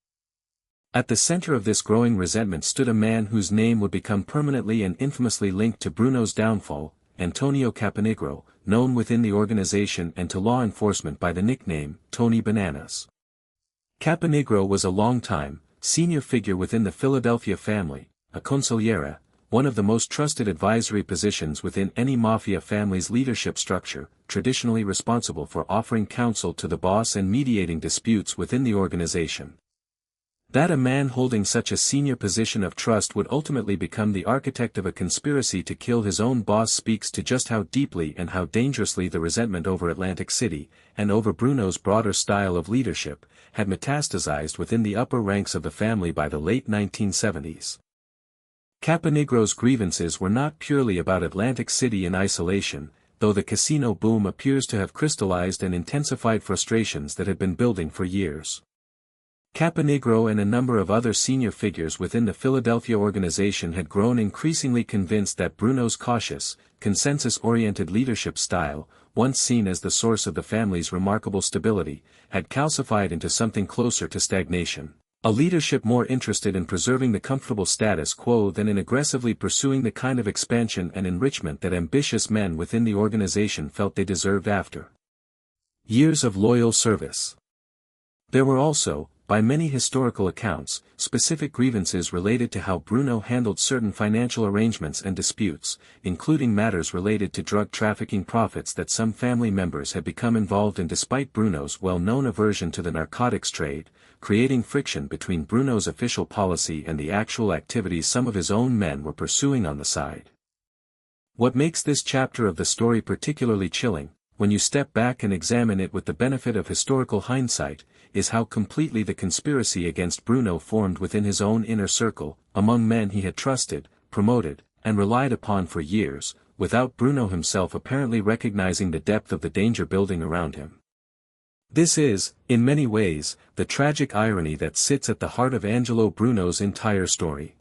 At the center of this growing resentment stood a man whose name would become permanently and infamously linked to Bruno's downfall, Antonio Caponigro, known within the organization and to law enforcement by the nickname, Tony Bananas. Caponigro was a long-time, senior figure within the Philadelphia family, a consigliere, one of the most trusted advisory positions within any mafia family's leadership structure, traditionally responsible for offering counsel to the boss and mediating disputes within the organization. That a man holding such a senior position of trust would ultimately become the architect of a conspiracy to kill his own boss speaks to just how deeply and how dangerously the resentment over Atlantic City, and over Bruno's broader style of leadership, had metastasized within the upper ranks of the family by the late 1970s. Caponigro's grievances were not purely about Atlantic City in isolation, though the casino boom appears to have crystallized and intensified frustrations that had been building for years. Caponigro and a number of other senior figures within the Philadelphia organization had grown increasingly convinced that Bruno's cautious, consensus-oriented leadership style, once seen as the source of the family's remarkable stability, had calcified into something closer to stagnation. A leadership more interested in preserving the comfortable status quo than in aggressively pursuing the kind of expansion and enrichment that ambitious men within the organization felt they deserved after years of loyal service. There were also, by many historical accounts, specific grievances related to how Bruno handled certain financial arrangements and disputes, including matters related to drug trafficking profits that some family members had become involved in despite Bruno's well-known aversion to the narcotics trade, creating friction between Bruno's official policy and the actual activities some of his own men were pursuing on the side. What makes this chapter of the story particularly chilling, when you step back and examine it with the benefit of historical hindsight, is how completely the conspiracy against Bruno formed within his own inner circle, among men he had trusted, promoted, and relied upon for years, without Bruno himself apparently recognizing the depth of the danger building around him. This is, in many ways, the tragic irony that sits at the heart of Angelo Bruno's entire story.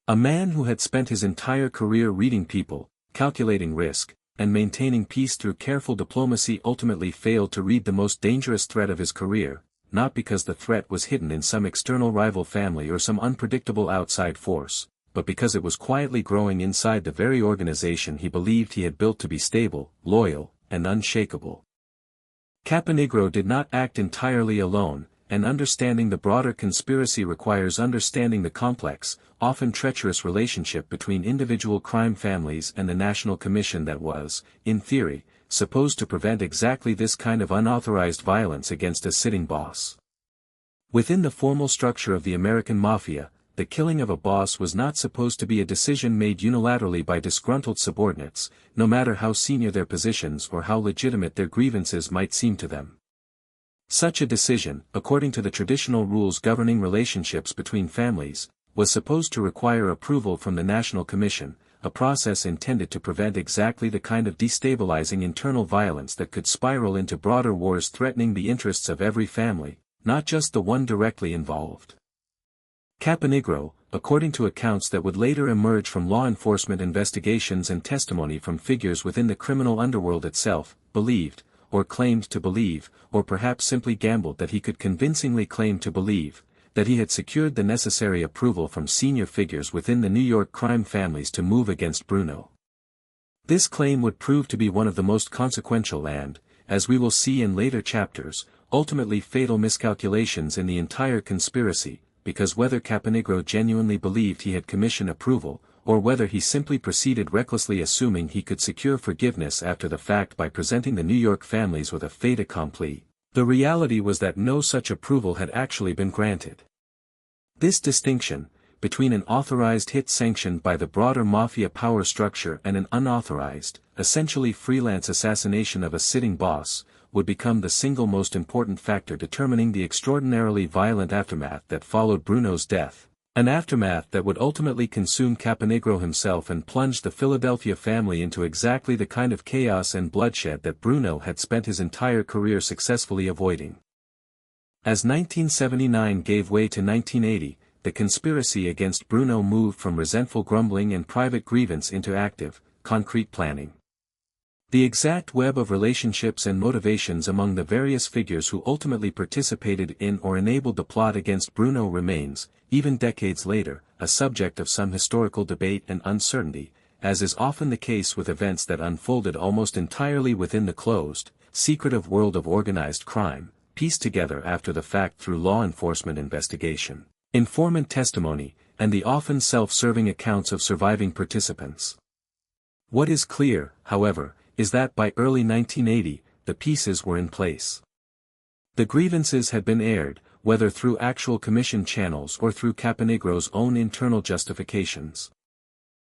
A man who had spent his entire career reading people, calculating risk, and maintaining peace through careful diplomacy ultimately failed to read the most dangerous threat of his career, not because the threat was hidden in some external rival family or some unpredictable outside force, but because it was quietly growing inside the very organization he believed he had built to be stable, loyal, and unshakable. Caponigro did not act entirely alone, and understanding the broader conspiracy requires understanding the complex, often treacherous relationship between individual crime families and the National Commission that was, in theory, supposed to prevent exactly this kind of unauthorized violence against a sitting boss. Within the formal structure of the American Mafia, the killing of a boss was not supposed to be a decision made unilaterally by disgruntled subordinates, no matter how senior their positions or how legitimate their grievances might seem to them. Such a decision, according to the traditional rules governing relationships between families, was supposed to require approval from the National Commission, a process intended to prevent exactly the kind of destabilizing internal violence that could spiral into broader wars threatening the interests of every family, not just the one directly involved. Caponigro, according to accounts that would later emerge from law enforcement investigations and testimony from figures within the criminal underworld itself, believed, or claimed to believe, or perhaps simply gambled that he could convincingly claim to believe, that he had secured the necessary approval from senior figures within the New York crime families to move against Bruno. This claim would prove to be one of the most consequential and, as we will see in later chapters, ultimately fatal miscalculations in the entire conspiracy, because whether Caponigro genuinely believed he had commission approval, or whether he simply proceeded recklessly assuming he could secure forgiveness after the fact by presenting the New York families with a fait accompli, the reality was that no such approval had actually been granted. This distinction, between an authorized hit sanctioned by the broader mafia power structure and an unauthorized, essentially freelance assassination of a sitting boss, would become the single most important factor determining the extraordinarily violent aftermath that followed Bruno's death. An aftermath that would ultimately consume Caponigro himself and plunge the Philadelphia family into exactly the kind of chaos and bloodshed that Bruno had spent his entire career successfully avoiding. As 1979 gave way to 1980, the conspiracy against Bruno moved from resentful grumbling and private grievance into active, concrete planning. The exact web of relationships and motivations among the various figures who ultimately participated in or enabled the plot against Bruno remains, even decades later, a subject of some historical debate and uncertainty, as is often the case with events that unfolded almost entirely within the closed, secretive world of organized crime, pieced together after the fact through law enforcement investigation, informant testimony, and the often self-serving accounts of surviving participants. What is clear, however, is that by early 1980, the pieces were in place. The grievances had been aired, whether through actual commission channels or through Caponigro's own internal justifications.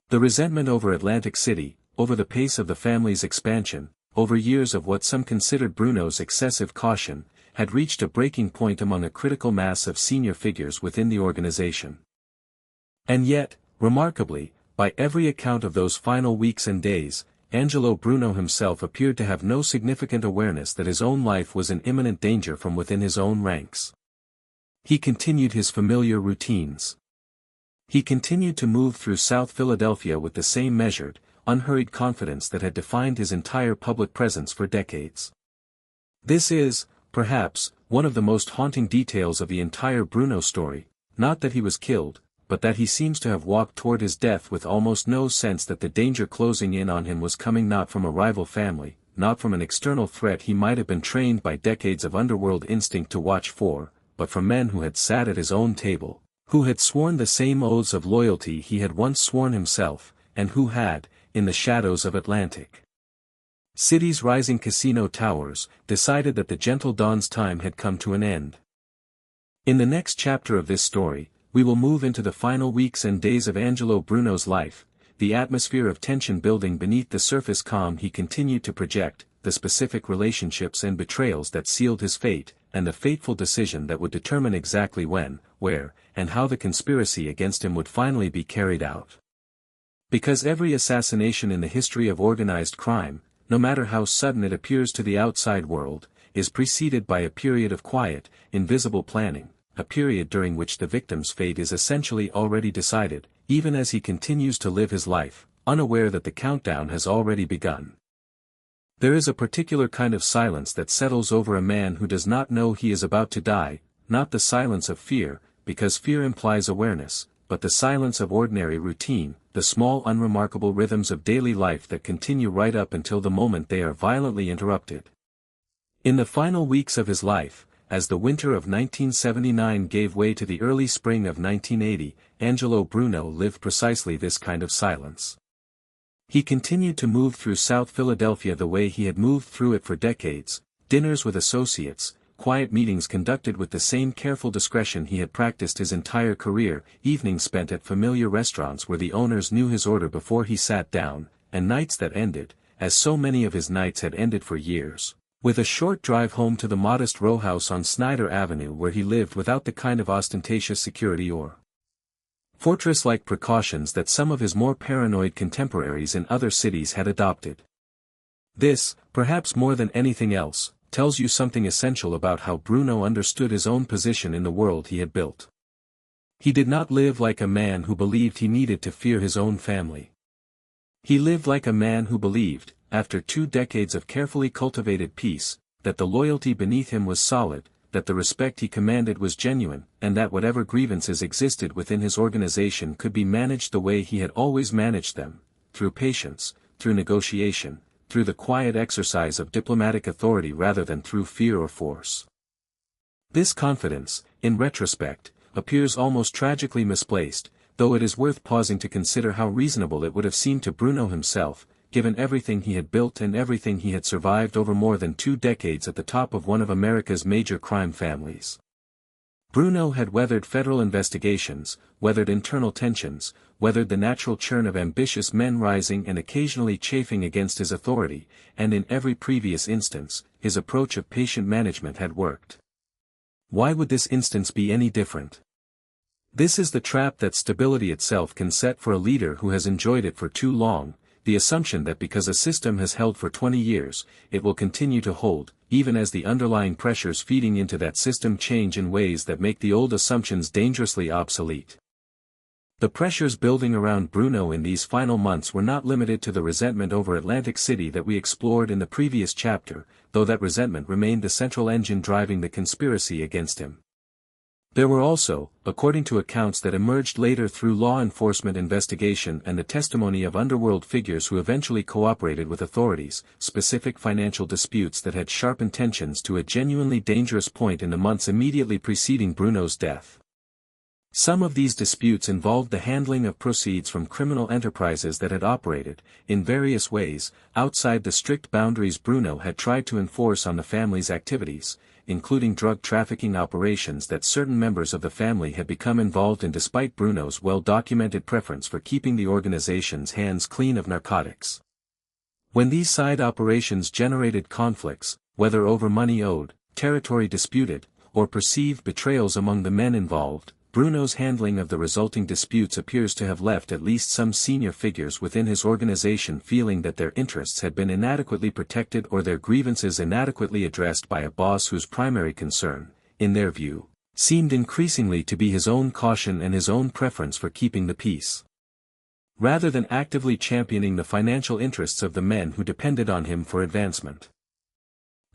The resentment over Atlantic City, over the pace of the family's expansion, over years of what some considered Bruno's excessive caution, had reached a breaking point among a critical mass of senior figures within the organization. And yet, remarkably, by every account of those final weeks and days, Angelo Bruno himself appeared to have no significant awareness that his own life was in imminent danger from within his own ranks. He continued his familiar routines. He continued to move through South Philadelphia with the same measured, unhurried confidence that had defined his entire public presence for decades. This is, perhaps, one of the most haunting details of the entire Bruno story, not that he was killed, but that he seems to have walked toward his death with almost no sense that the danger closing in on him was coming not from a rival family, not from an external threat he might have been trained by decades of underworld instinct to watch for, but from men who had sat at his own table, who had sworn the same oaths of loyalty he had once sworn himself, and who had, in the shadows of Atlantic City's rising casino towers, decided that the gentle Don's time had come to an end. In the next chapter of this story, we will move into the final weeks and days of Angelo Bruno's life, the atmosphere of tension building beneath the surface calm he continued to project, the specific relationships and betrayals that sealed his fate, and the fateful decision that would determine exactly when, where, and how the conspiracy against him would finally be carried out. Because every assassination in the history of organized crime, no matter how sudden it appears to the outside world, is preceded by a period of quiet, invisible planning, a period during which the victim's fate is essentially already decided, even as he continues to live his life, unaware that the countdown has already begun. There is a particular kind of silence that settles over a man who does not know he is about to die, not the silence of fear, because fear implies awareness, but the silence of ordinary routine, the small unremarkable rhythms of daily life that continue right up until the moment they are violently interrupted. In the final weeks of his life, as the winter of 1979 gave way to the early spring of 1980, Angelo Bruno lived precisely this kind of silence. He continued to move through South Philadelphia the way he had moved through it for decades, dinners with associates, quiet meetings conducted with the same careful discretion he had practiced his entire career, evenings spent at familiar restaurants where the owners knew his order before he sat down, and nights that ended, as so many of his nights had ended for years, with a short drive home to the modest row house on Snyder Avenue where he lived without the kind of ostentatious security or fortress-like precautions that some of his more paranoid contemporaries in other cities had adopted. This, perhaps more than anything else, tells you something essential about how Bruno understood his own position in the world he had built. He did not live like a man who believed he needed to fear his own family. He lived like a man who believed, after 2 decades of carefully cultivated peace, that the loyalty beneath him was solid, that the respect he commanded was genuine, and that whatever grievances existed within his organization could be managed the way he had always managed them, through patience, through negotiation, through the quiet exercise of diplomatic authority rather than through fear or force. This confidence, in retrospect, appears almost tragically misplaced, though it is worth pausing to consider how reasonable it would have seemed to Bruno himself, given everything he had built and everything he had survived over more than 2 decades at the top of one of America's major crime families. Bruno had weathered federal investigations, weathered internal tensions, weathered the natural churn of ambitious men rising and occasionally chafing against his authority, and in every previous instance, his approach of patient management had worked. Why would this instance be any different? This is the trap that stability itself can set for a leader who has enjoyed it for too long, the assumption that because a system has held for 20 years, it will continue to hold, even as the underlying pressures feeding into that system change in ways that make the old assumptions dangerously obsolete. The pressures building around Bruno in these final months were not limited to the resentment over Atlantic City that we explored in the previous chapter, though that resentment remained the central engine driving the conspiracy against him. There were also, according to accounts that emerged later through law enforcement investigation and the testimony of underworld figures who eventually cooperated with authorities, specific financial disputes that had sharpened tensions to a genuinely dangerous point in the months immediately preceding Bruno's death. Some of these disputes involved the handling of proceeds from criminal enterprises that had operated, in various ways, outside the strict boundaries Bruno had tried to enforce on the family's activities, including drug trafficking operations that certain members of the family had become involved in despite Bruno's well-documented preference for keeping the organization's hands clean of narcotics. When these side operations generated conflicts, whether over money owed, territory disputed, or perceived betrayals among the men involved, Bruno's handling of the resulting disputes appears to have left at least some senior figures within his organization feeling that their interests had been inadequately protected or their grievances inadequately addressed by a boss whose primary concern, in their view, seemed increasingly to be his own caution and his own preference for keeping the peace, rather than actively championing the financial interests of the men who depended on him for advancement.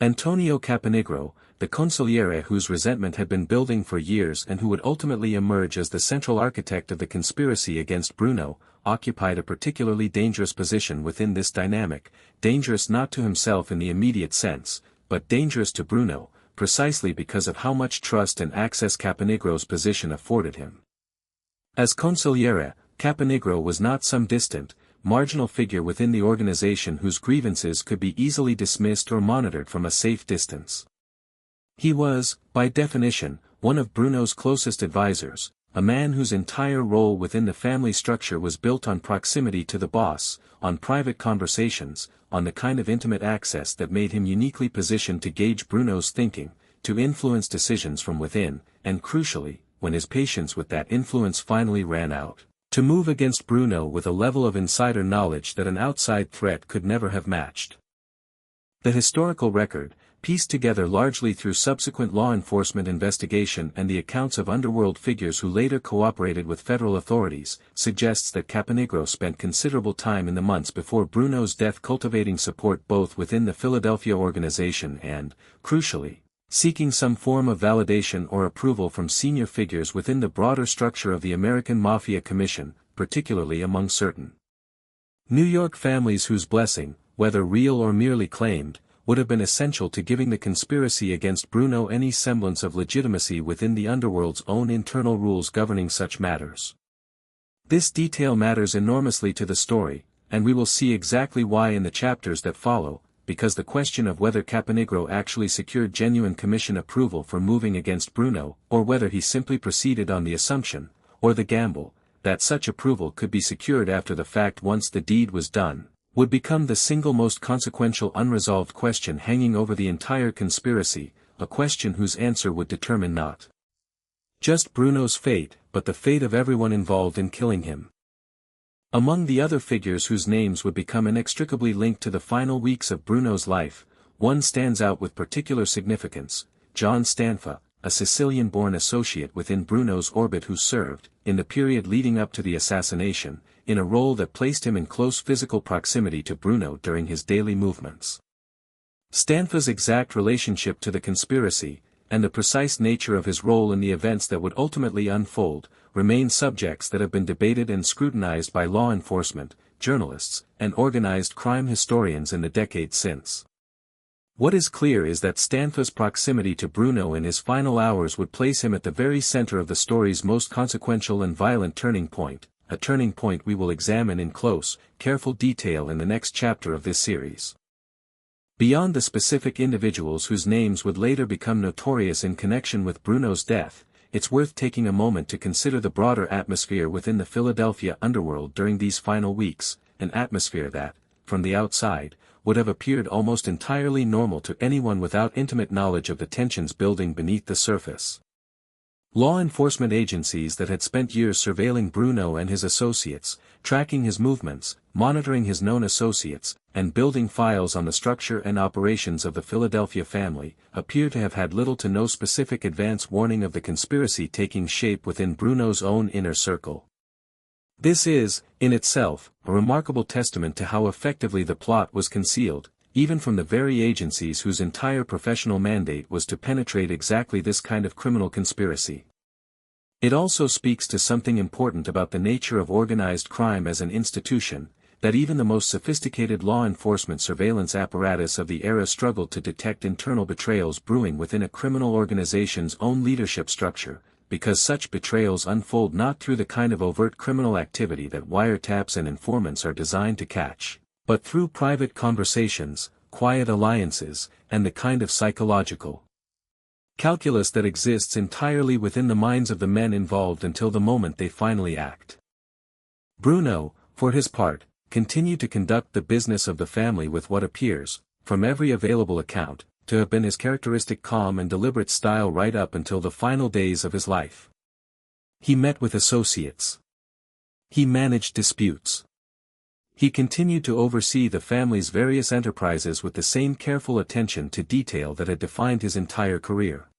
Antonio Caponigro, the consigliere whose resentment had been building for years and who would ultimately emerge as the central architect of the conspiracy against Bruno, occupied a particularly dangerous position within this dynamic, dangerous not to himself in the immediate sense, but dangerous to Bruno, precisely because of how much trust and access Caponigro's position afforded him. As consigliere, Caponigro was not some distant, marginal figure within the organization whose grievances could be easily dismissed or monitored from a safe distance. He was, by definition, one of Bruno's closest advisors, a man whose entire role within the family structure was built on proximity to the boss, on private conversations, on the kind of intimate access that made him uniquely positioned to gauge Bruno's thinking, to influence decisions from within, and crucially, when his patience with that influence finally ran out, to move against Bruno with a level of insider knowledge that an outside threat could never have matched. The historical record, pieced together largely through subsequent law enforcement investigation and the accounts of underworld figures who later cooperated with federal authorities, suggests that Caponigro spent considerable time in the months before Bruno's death cultivating support both within the Philadelphia organization and, crucially, seeking some form of validation or approval from senior figures within the broader structure of the American Mafia Commission, particularly among certain New York families whose blessing, whether real or merely claimed, would have been essential to giving the conspiracy against Bruno any semblance of legitimacy within the underworld's own internal rules governing such matters. This detail matters enormously to the story, and we will see exactly why in the chapters that follow, because the question of whether Caponigro actually secured genuine commission approval for moving against Bruno, or whether he simply proceeded on the assumption, or the gamble, that such approval could be secured after the fact once the deed was done, would become the single most consequential unresolved question hanging over the entire conspiracy, a question whose answer would determine not just Bruno's fate, but the fate of everyone involved in killing him. Among the other figures whose names would become inextricably linked to the final weeks of Bruno's life, one stands out with particular significance: John Stanfa, a Sicilian-born associate within Bruno's orbit who served, in the period leading up to the assassination, in a role that placed him in close physical proximity to Bruno during his daily movements. Stanfa's exact relationship to the conspiracy, and the precise nature of his role in the events that would ultimately unfold, remain subjects that have been debated and scrutinized by law enforcement, journalists, and organized crime historians in the decades since. What is clear is that Stanfa's proximity to Bruno in his final hours would place him at the very center of the story's most consequential and violent turning point, a turning point we will examine in close, careful detail in the next chapter of this series. Beyond the specific individuals whose names would later become notorious in connection with Bruno's death, it's worth taking a moment to consider the broader atmosphere within the Philadelphia underworld during these final weeks, an atmosphere that, from the outside, would have appeared almost entirely normal to anyone without intimate knowledge of the tensions building beneath the surface. Law enforcement agencies that had spent years surveilling Bruno and his associates, tracking his movements, monitoring his known associates, and building files on the structure and operations of the Philadelphia family, appear to have had little to no specific advance warning of the conspiracy taking shape within Bruno's own inner circle. This is, in itself, a remarkable testament to how effectively the plot was concealed, even from the very agencies whose entire professional mandate was to penetrate exactly this kind of criminal conspiracy. It also speaks to something important about the nature of organized crime as an institution, that even the most sophisticated law enforcement surveillance apparatus of the era struggled to detect internal betrayals brewing within a criminal organization's own leadership structure, because such betrayals unfold not through the kind of overt criminal activity that wiretaps and informants are designed to catch, but through private conversations, quiet alliances, and the kind of psychological calculus that exists entirely within the minds of the men involved until the moment they finally act. Bruno, for his part, continued to conduct the business of the family with what appears, from every available account, to have been his characteristic calm and deliberate style right up until the final days of his life. He met with associates. He managed disputes. He continued to oversee the family's various enterprises with the same careful attention to detail that had defined his entire career.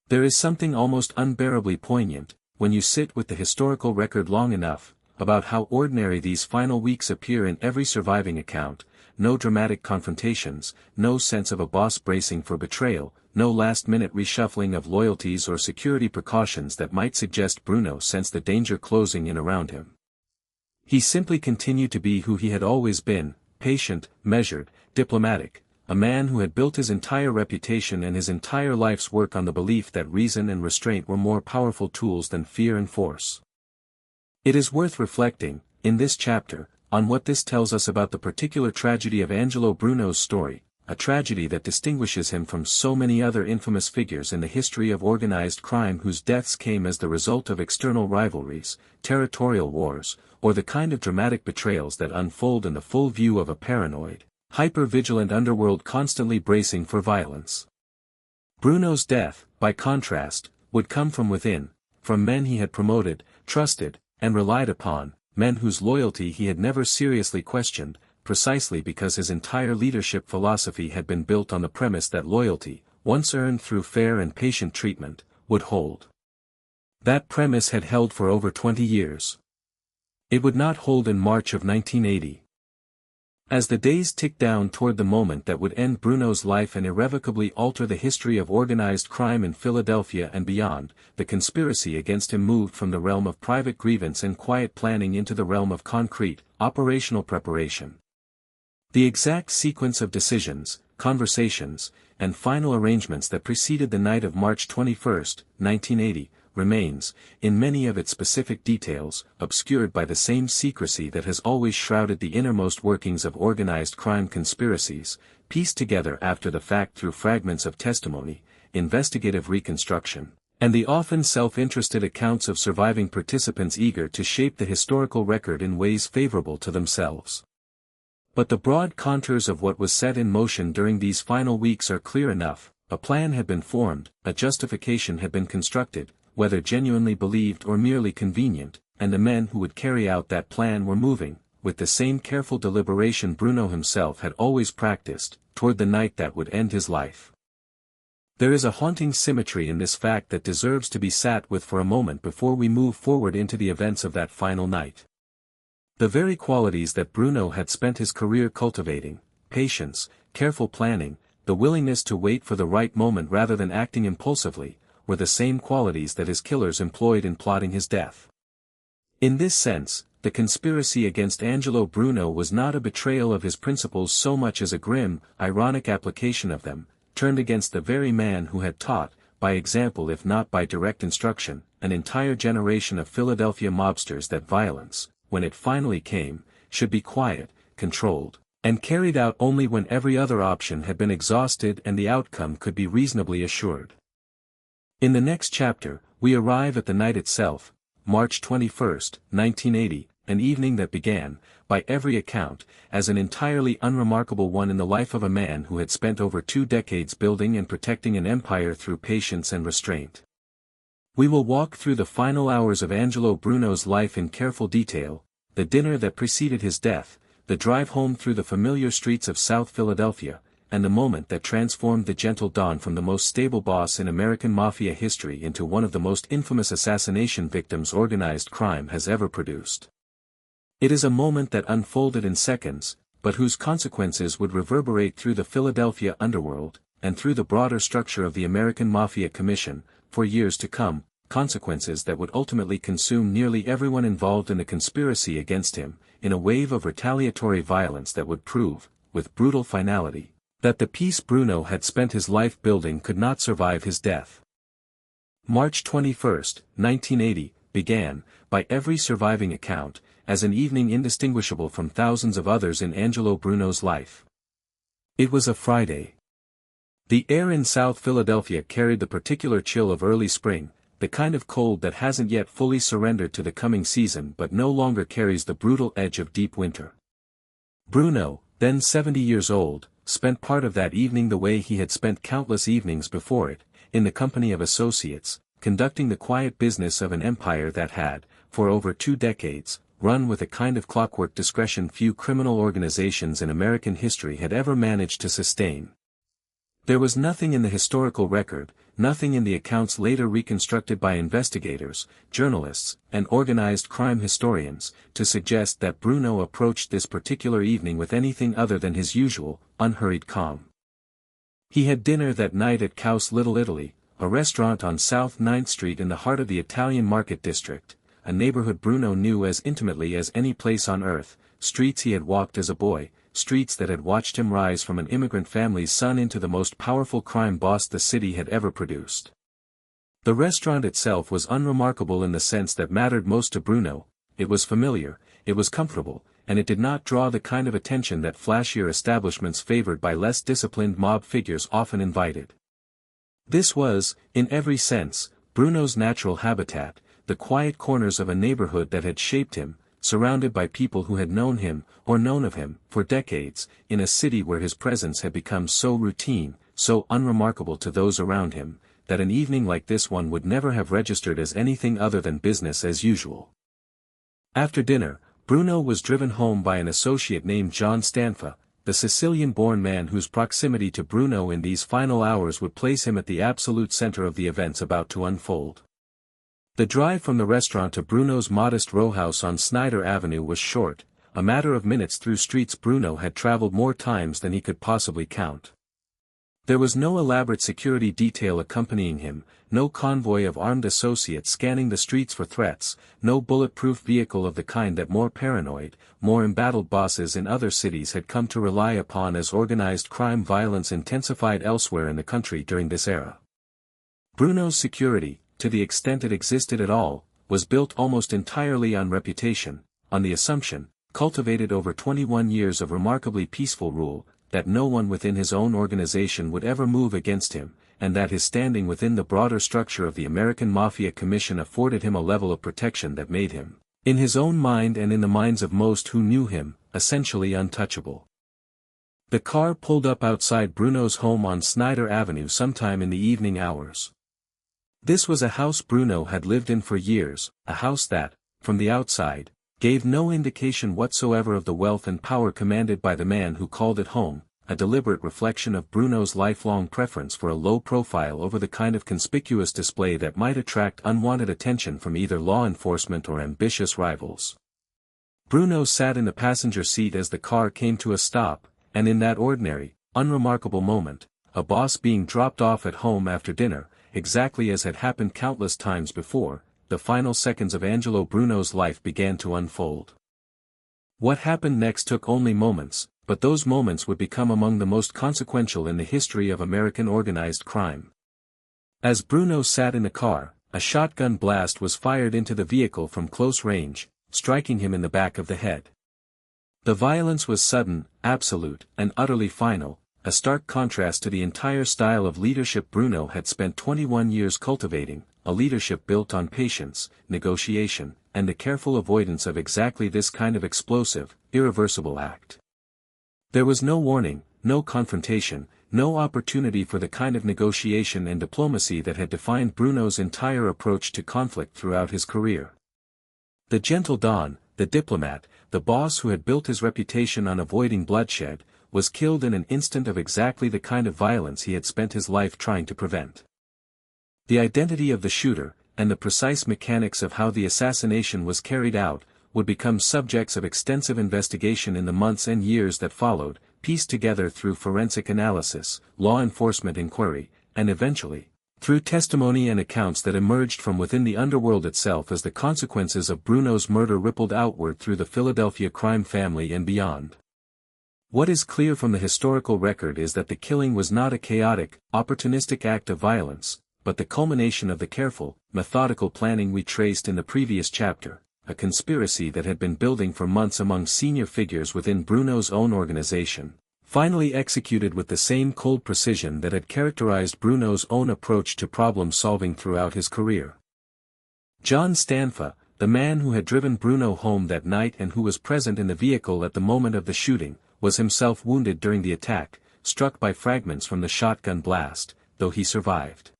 There is something almost unbearably poignant, when you sit with the historical record long enough, about how ordinary these final weeks appear in every surviving account: no dramatic confrontations, no sense of a boss bracing for betrayal, no last-minute reshuffling of loyalties or security precautions that might suggest Bruno sensed the danger closing in around him. He simply continued to be who he had always been, patient, measured, diplomatic, a man who had built his entire reputation and his entire life's work on the belief that reason and restraint were more powerful tools than fear and force. It is worth reflecting, in this chapter, on what this tells us about the particular tragedy of Angelo Bruno's story, a tragedy that distinguishes him from so many other infamous figures in the history of organized crime whose deaths came as the result of external rivalries, territorial wars, or the kind of dramatic betrayals that unfold in the full view of a paranoid, hyper-vigilant underworld constantly bracing for violence. Bruno's death, by contrast, would come from within, from men he had promoted, trusted, and relied upon, men whose loyalty he had never seriously questioned, precisely because his entire leadership philosophy had been built on the premise that loyalty, once earned through fair and patient treatment, would hold. That premise had held for over 20 years. It would not hold in March of 1980. As the days ticked down toward the moment that would end Bruno's life and irrevocably alter the history of organized crime in Philadelphia and beyond, the conspiracy against him moved from the realm of private grievance and quiet planning into the realm of concrete, operational preparation. The exact sequence of decisions, conversations, and final arrangements that preceded the night of March 21, 1980, remains, in many of its specific details, obscured by the same secrecy that has always shrouded the innermost workings of organized crime conspiracies, pieced together after the fact through fragments of testimony, investigative reconstruction, and the often self-interested accounts of surviving participants eager to shape the historical record in ways favorable to themselves. But the broad contours of what was set in motion during these final weeks are clear enough. A plan had been formed, a justification had been constructed, whether genuinely believed or merely convenient, and the men who would carry out that plan were moving, with the same careful deliberation Bruno himself had always practiced, toward the night that would end his life. There is a haunting symmetry in this fact that deserves to be sat with for a moment before we move forward into the events of that final night. The very qualities that Bruno had spent his career cultivating, patience, careful planning, the willingness to wait for the right moment rather than acting impulsively, were the same qualities that his killers employed in plotting his death. In this sense, the conspiracy against Angelo Bruno was not a betrayal of his principles so much as a grim, ironic application of them, turned against the very man who had taught, by example if not by direct instruction, an entire generation of Philadelphia mobsters that violence, when it finally came, should be quiet, controlled, and carried out only when every other option had been exhausted and the outcome could be reasonably assured. In the next chapter, we arrive at the night itself, March 21, 1980, an evening that began, by every account, as an entirely unremarkable one in the life of a man who had spent over 2 decades building and protecting an empire through patience and restraint. We will walk through the final hours of Angelo Bruno's life in careful detail, the dinner that preceded his death, the drive home through the familiar streets of South Philadelphia, and the moment that transformed the gentle Don from the most stable boss in American Mafia history into one of the most infamous assassination victims organized crime has ever produced. It is a moment that unfolded in seconds, but whose consequences would reverberate through the Philadelphia underworld, and through the broader structure of the American Mafia Commission, for years to come, consequences that would ultimately consume nearly everyone involved in the conspiracy against him, in a wave of retaliatory violence that would prove, with brutal finality, that the peace Bruno had spent his life building could not survive his death. March 21, 1980, began, by every surviving account, as an evening indistinguishable from thousands of others in Angelo Bruno's life. It was a Friday. The air in South Philadelphia carried the particular chill of early spring, the kind of cold that hasn't yet fully surrendered to the coming season but no longer carries the brutal edge of deep winter. Bruno, then 70 years old, spent part of that evening the way he had spent countless evenings before it, in the company of associates, conducting the quiet business of an empire that had, for over 2 decades, run with a kind of clockwork discretion few criminal organizations in American history had ever managed to sustain. There was nothing in the historical record, nothing in the accounts later reconstructed by investigators, journalists, and organized crime historians, to suggest that Bruno approached this particular evening with anything other than his usual, unhurried calm. He had dinner that night at Cow's Little Italy, a restaurant on South 9th Street in the heart of the Italian Market District, a neighborhood Bruno knew as intimately as any place on earth, streets he had walked as a boy, streets that had watched him rise from an immigrant family's son into the most powerful crime boss the city had ever produced. The restaurant itself was unremarkable in the sense that mattered most to Bruno. It was familiar, it was comfortable, and it did not draw the kind of attention that flashier establishments favored by less disciplined mob figures often invited. This was, in every sense, Bruno's natural habitat, the quiet corners of a neighborhood that had shaped him, surrounded by people who had known him, or known of him, for decades, in a city where his presence had become so routine, so unremarkable to those around him, that an evening like this one would never have registered as anything other than business as usual. After dinner, Bruno was driven home by an associate named John Stanfa, the Sicilian-born man whose proximity to Bruno in these final hours would place him at the absolute center of the events about to unfold. The drive from the restaurant to Bruno's modest row house on Snyder Avenue was short, a matter of minutes through streets Bruno had traveled more times than he could possibly count. There was no elaborate security detail accompanying him, no convoy of armed associates scanning the streets for threats, no bulletproof vehicle of the kind that more paranoid, more embattled bosses in other cities had come to rely upon as organized crime violence intensified elsewhere in the country during this era. Bruno's security, to the extent it existed at all, was built almost entirely on reputation, on the assumption, cultivated over 21 years of remarkably peaceful rule, that no one within his own organization would ever move against him, and that his standing within the broader structure of the American Mafia Commission afforded him a level of protection that made him, in his own mind and in the minds of most who knew him, essentially untouchable. The car pulled up outside Bruno's home on Snyder Avenue sometime in the evening hours. This was a house Bruno had lived in for years, a house that, from the outside, gave no indication whatsoever of the wealth and power commanded by the man who called it home, a deliberate reflection of Bruno's lifelong preference for a low profile over the kind of conspicuous display that might attract unwanted attention from either law enforcement or ambitious rivals. Bruno sat in the passenger seat as the car came to a stop, and in that ordinary, unremarkable moment, a boss being dropped off at home after dinner, exactly as had happened countless times before, the final seconds of Angelo Bruno's life began to unfold. What happened next took only moments, but those moments would become among the most consequential in the history of American organized crime. As Bruno sat in the car, a shotgun blast was fired into the vehicle from close range, striking him in the back of the head. The violence was sudden, absolute, and utterly final, a stark contrast to the entire style of leadership Bruno had spent 21 years cultivating, a leadership built on patience, negotiation, and the careful avoidance of exactly this kind of explosive, irreversible act. There was no warning, no confrontation, no opportunity for the kind of negotiation and diplomacy that had defined Bruno's entire approach to conflict throughout his career. The gentle Don, the diplomat, the boss who had built his reputation on avoiding bloodshed, was killed in an instant of exactly the kind of violence he had spent his life trying to prevent. The identity of the shooter, and the precise mechanics of how the assassination was carried out, would become subjects of extensive investigation in the months and years that followed, pieced together through forensic analysis, law enforcement inquiry, and eventually, through testimony and accounts that emerged from within the underworld itself as the consequences of Bruno's murder rippled outward through the Philadelphia crime family and beyond. What is clear from the historical record is that the killing was not a chaotic, opportunistic act of violence, but the culmination of the careful, methodical planning we traced in the previous chapter, a conspiracy that had been building for months among senior figures within Bruno's own organization, finally executed with the same cold precision that had characterized Bruno's own approach to problem-solving throughout his career. John Stanfa, the man who had driven Bruno home that night and who was present in the vehicle at the moment of the shooting, was himself wounded during the attack, struck by fragments from the shotgun blast, though he survived.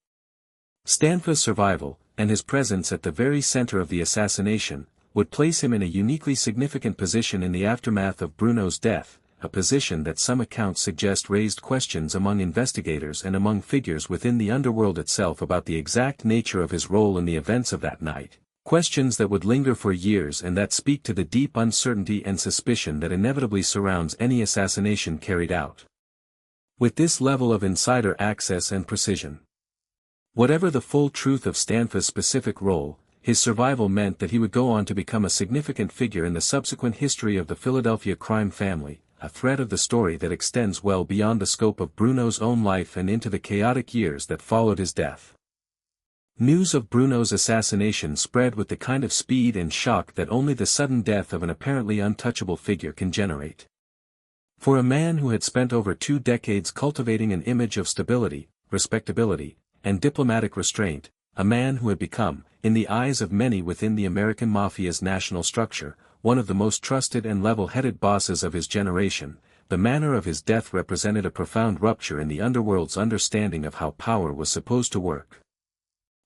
Stanfa's survival, and his presence at the very center of the assassination, would place him in a uniquely significant position in the aftermath of Bruno's death, a position that some accounts suggest raised questions among investigators and among figures within the underworld itself about the exact nature of his role in the events of that night. Questions that would linger for years and that speak to the deep uncertainty and suspicion that inevitably surrounds any assassination carried out. With this level of insider access and precision, whatever the full truth of Stanfa's specific role, his survival meant that he would go on to become a significant figure in the subsequent history of the Philadelphia crime family, a thread of the story that extends well beyond the scope of Bruno's own life and into the chaotic years that followed his death. News of Bruno's assassination spread with the kind of speed and shock that only the sudden death of an apparently untouchable figure can generate. For a man who had spent over 2 decades cultivating an image of stability, respectability, and diplomatic restraint, a man who had become, in the eyes of many within the American Mafia's national structure, one of the most trusted and level-headed bosses of his generation, the manner of his death represented a profound rupture in the underworld's understanding of how power was supposed to work.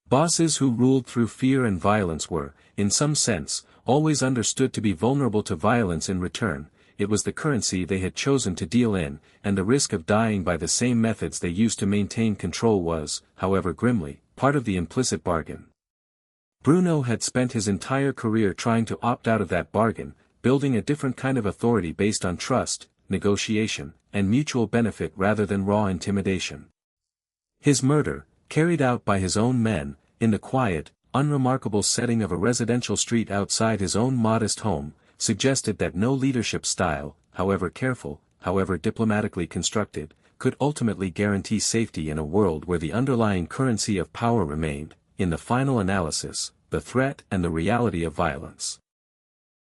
Bosses who ruled through fear and violence were, in some sense, always understood to be vulnerable to violence in return. It was the currency they had chosen to deal in, and the risk of dying by the same methods they used to maintain control was, however grimly, part of the implicit bargain. Bruno had spent his entire career trying to opt out of that bargain, building a different kind of authority based on trust, negotiation, and mutual benefit rather than raw intimidation. His murder, carried out by his own men, in the quiet, unremarkable setting of a residential street outside his own modest home, suggested that no leadership style, however careful, however diplomatically constructed, could ultimately guarantee safety in a world where the underlying currency of power remained, in the final analysis, the threat and the reality of violence.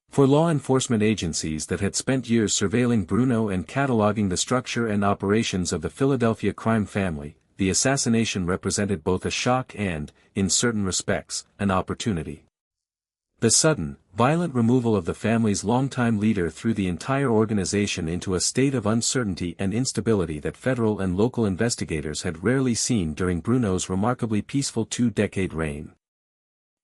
For law enforcement agencies that had spent years surveilling Bruno and cataloging the structure and operations of the Philadelphia crime family, the assassination represented both a shock and, in certain respects, an opportunity. The sudden, violent removal of the family's longtime leader threw the entire organization into a state of uncertainty and instability that federal and local investigators had rarely seen during Bruno's remarkably peaceful 2-decade reign.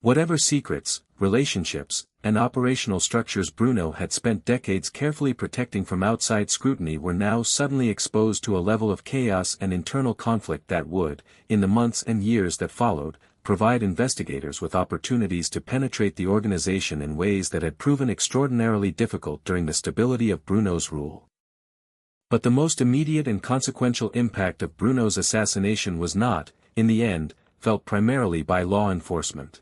Whatever secrets, relationships, and operational structures Bruno had spent decades carefully protecting from outside scrutiny were now suddenly exposed to a level of chaos and internal conflict that would, in the months and years that followed, provide investigators with opportunities to penetrate the organization in ways that had proven extraordinarily difficult during the stability of Bruno's rule. But the most immediate and consequential impact of Bruno's assassination was not, in the end, felt primarily by law enforcement.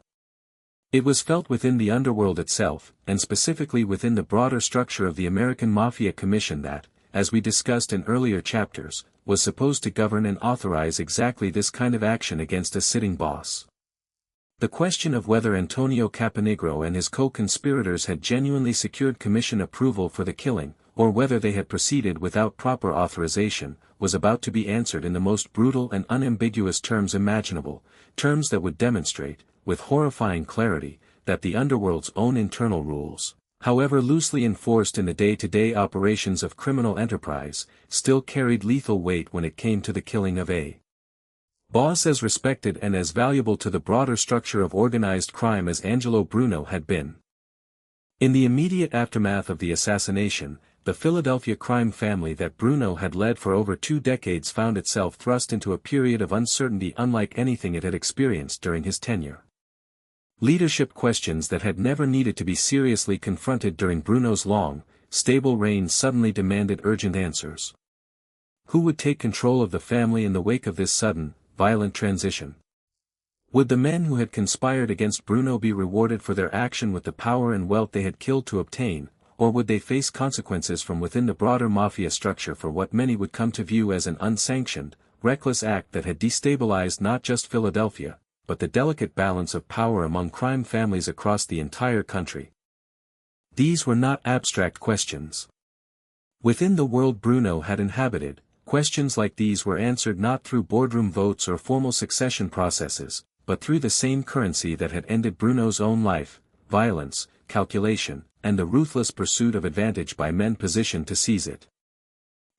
It was felt within the underworld itself, and specifically within the broader structure of the American Mafia Commission that, as we discussed in earlier chapters, was supposed to govern and authorize exactly this kind of action against a sitting boss. The question of whether Antonio Caponigro and his co-conspirators had genuinely secured commission approval for the killing, or whether they had proceeded without proper authorization, was about to be answered in the most brutal and unambiguous terms imaginable, terms that would demonstrate, with horrifying clarity, that the underworld's own internal rules, however loosely enforced in the day-to-day operations of criminal enterprise, still carried lethal weight when it came to the killing of a boss as respected and as valuable to the broader structure of organized crime as Angelo Bruno had been. In the immediate aftermath of the assassination, the Philadelphia crime family that Bruno had led for over 2 decades found itself thrust into a period of uncertainty unlike anything it had experienced during his tenure. Leadership questions that had never needed to be seriously confronted during Bruno's long, stable reign suddenly demanded urgent answers. Who would take control of the family in the wake of this sudden, violent transition? Would the men who had conspired against Bruno be rewarded for their action with the power and wealth they had killed to obtain, or would they face consequences from within the broader mafia structure for what many would come to view as an unsanctioned, reckless act that had destabilized not just Philadelphia, but the delicate balance of power among crime families across the entire country? These were not abstract questions. Within the world Bruno had inhabited, questions like these were answered not through boardroom votes or formal succession processes, but through the same currency that had ended Bruno's own life: violence, calculation, and the ruthless pursuit of advantage by men positioned to seize it.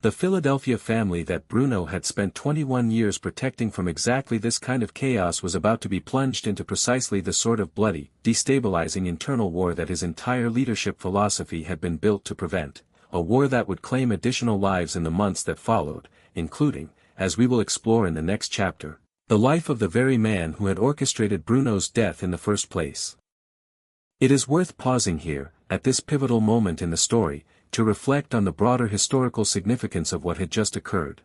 The Philadelphia family that Bruno had spent 21 years protecting from exactly this kind of chaos was about to be plunged into precisely the sort of bloody, destabilizing internal war that his entire leadership philosophy had been built to prevent, a war that would claim additional lives in the months that followed, including, as we will explore in the next chapter, the life of the very man who had orchestrated Bruno's death in the first place. It is worth pausing here, at this pivotal moment in the story, to reflect on the broader historical significance of what had just occurred.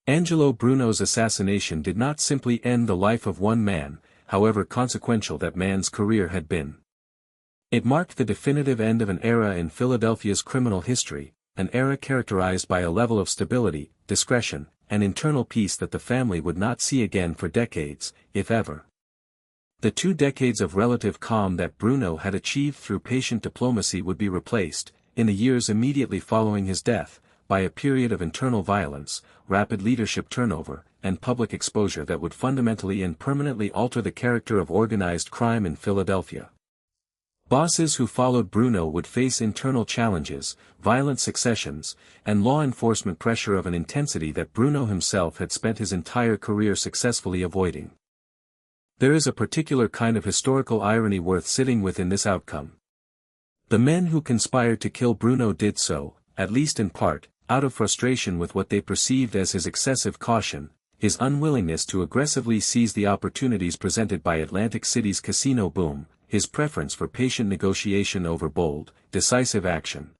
Angelo Bruno's assassination did not simply end the life of one man, however consequential that man's career had been. It marked the definitive end of an era in Philadelphia's criminal history, an era characterized by a level of stability, discretion, and internal peace that the family would not see again for decades, if ever. The 2 decades of relative calm that Bruno had achieved through patient diplomacy would be replaced, in the years immediately following his death, by a period of internal violence, rapid leadership turnover, and public exposure that would fundamentally and permanently alter the character of organized crime in Philadelphia. Bosses who followed Bruno would face internal challenges, violent successions, and law enforcement pressure of an intensity that Bruno himself had spent his entire career successfully avoiding. There is a particular kind of historical irony worth sitting with in this outcome. The men who conspired to kill Bruno did so, at least in part, out of frustration with what they perceived as his excessive caution, his unwillingness to aggressively seize the opportunities presented by Atlantic City's casino boom, his preference for patient negotiation over bold, decisive action.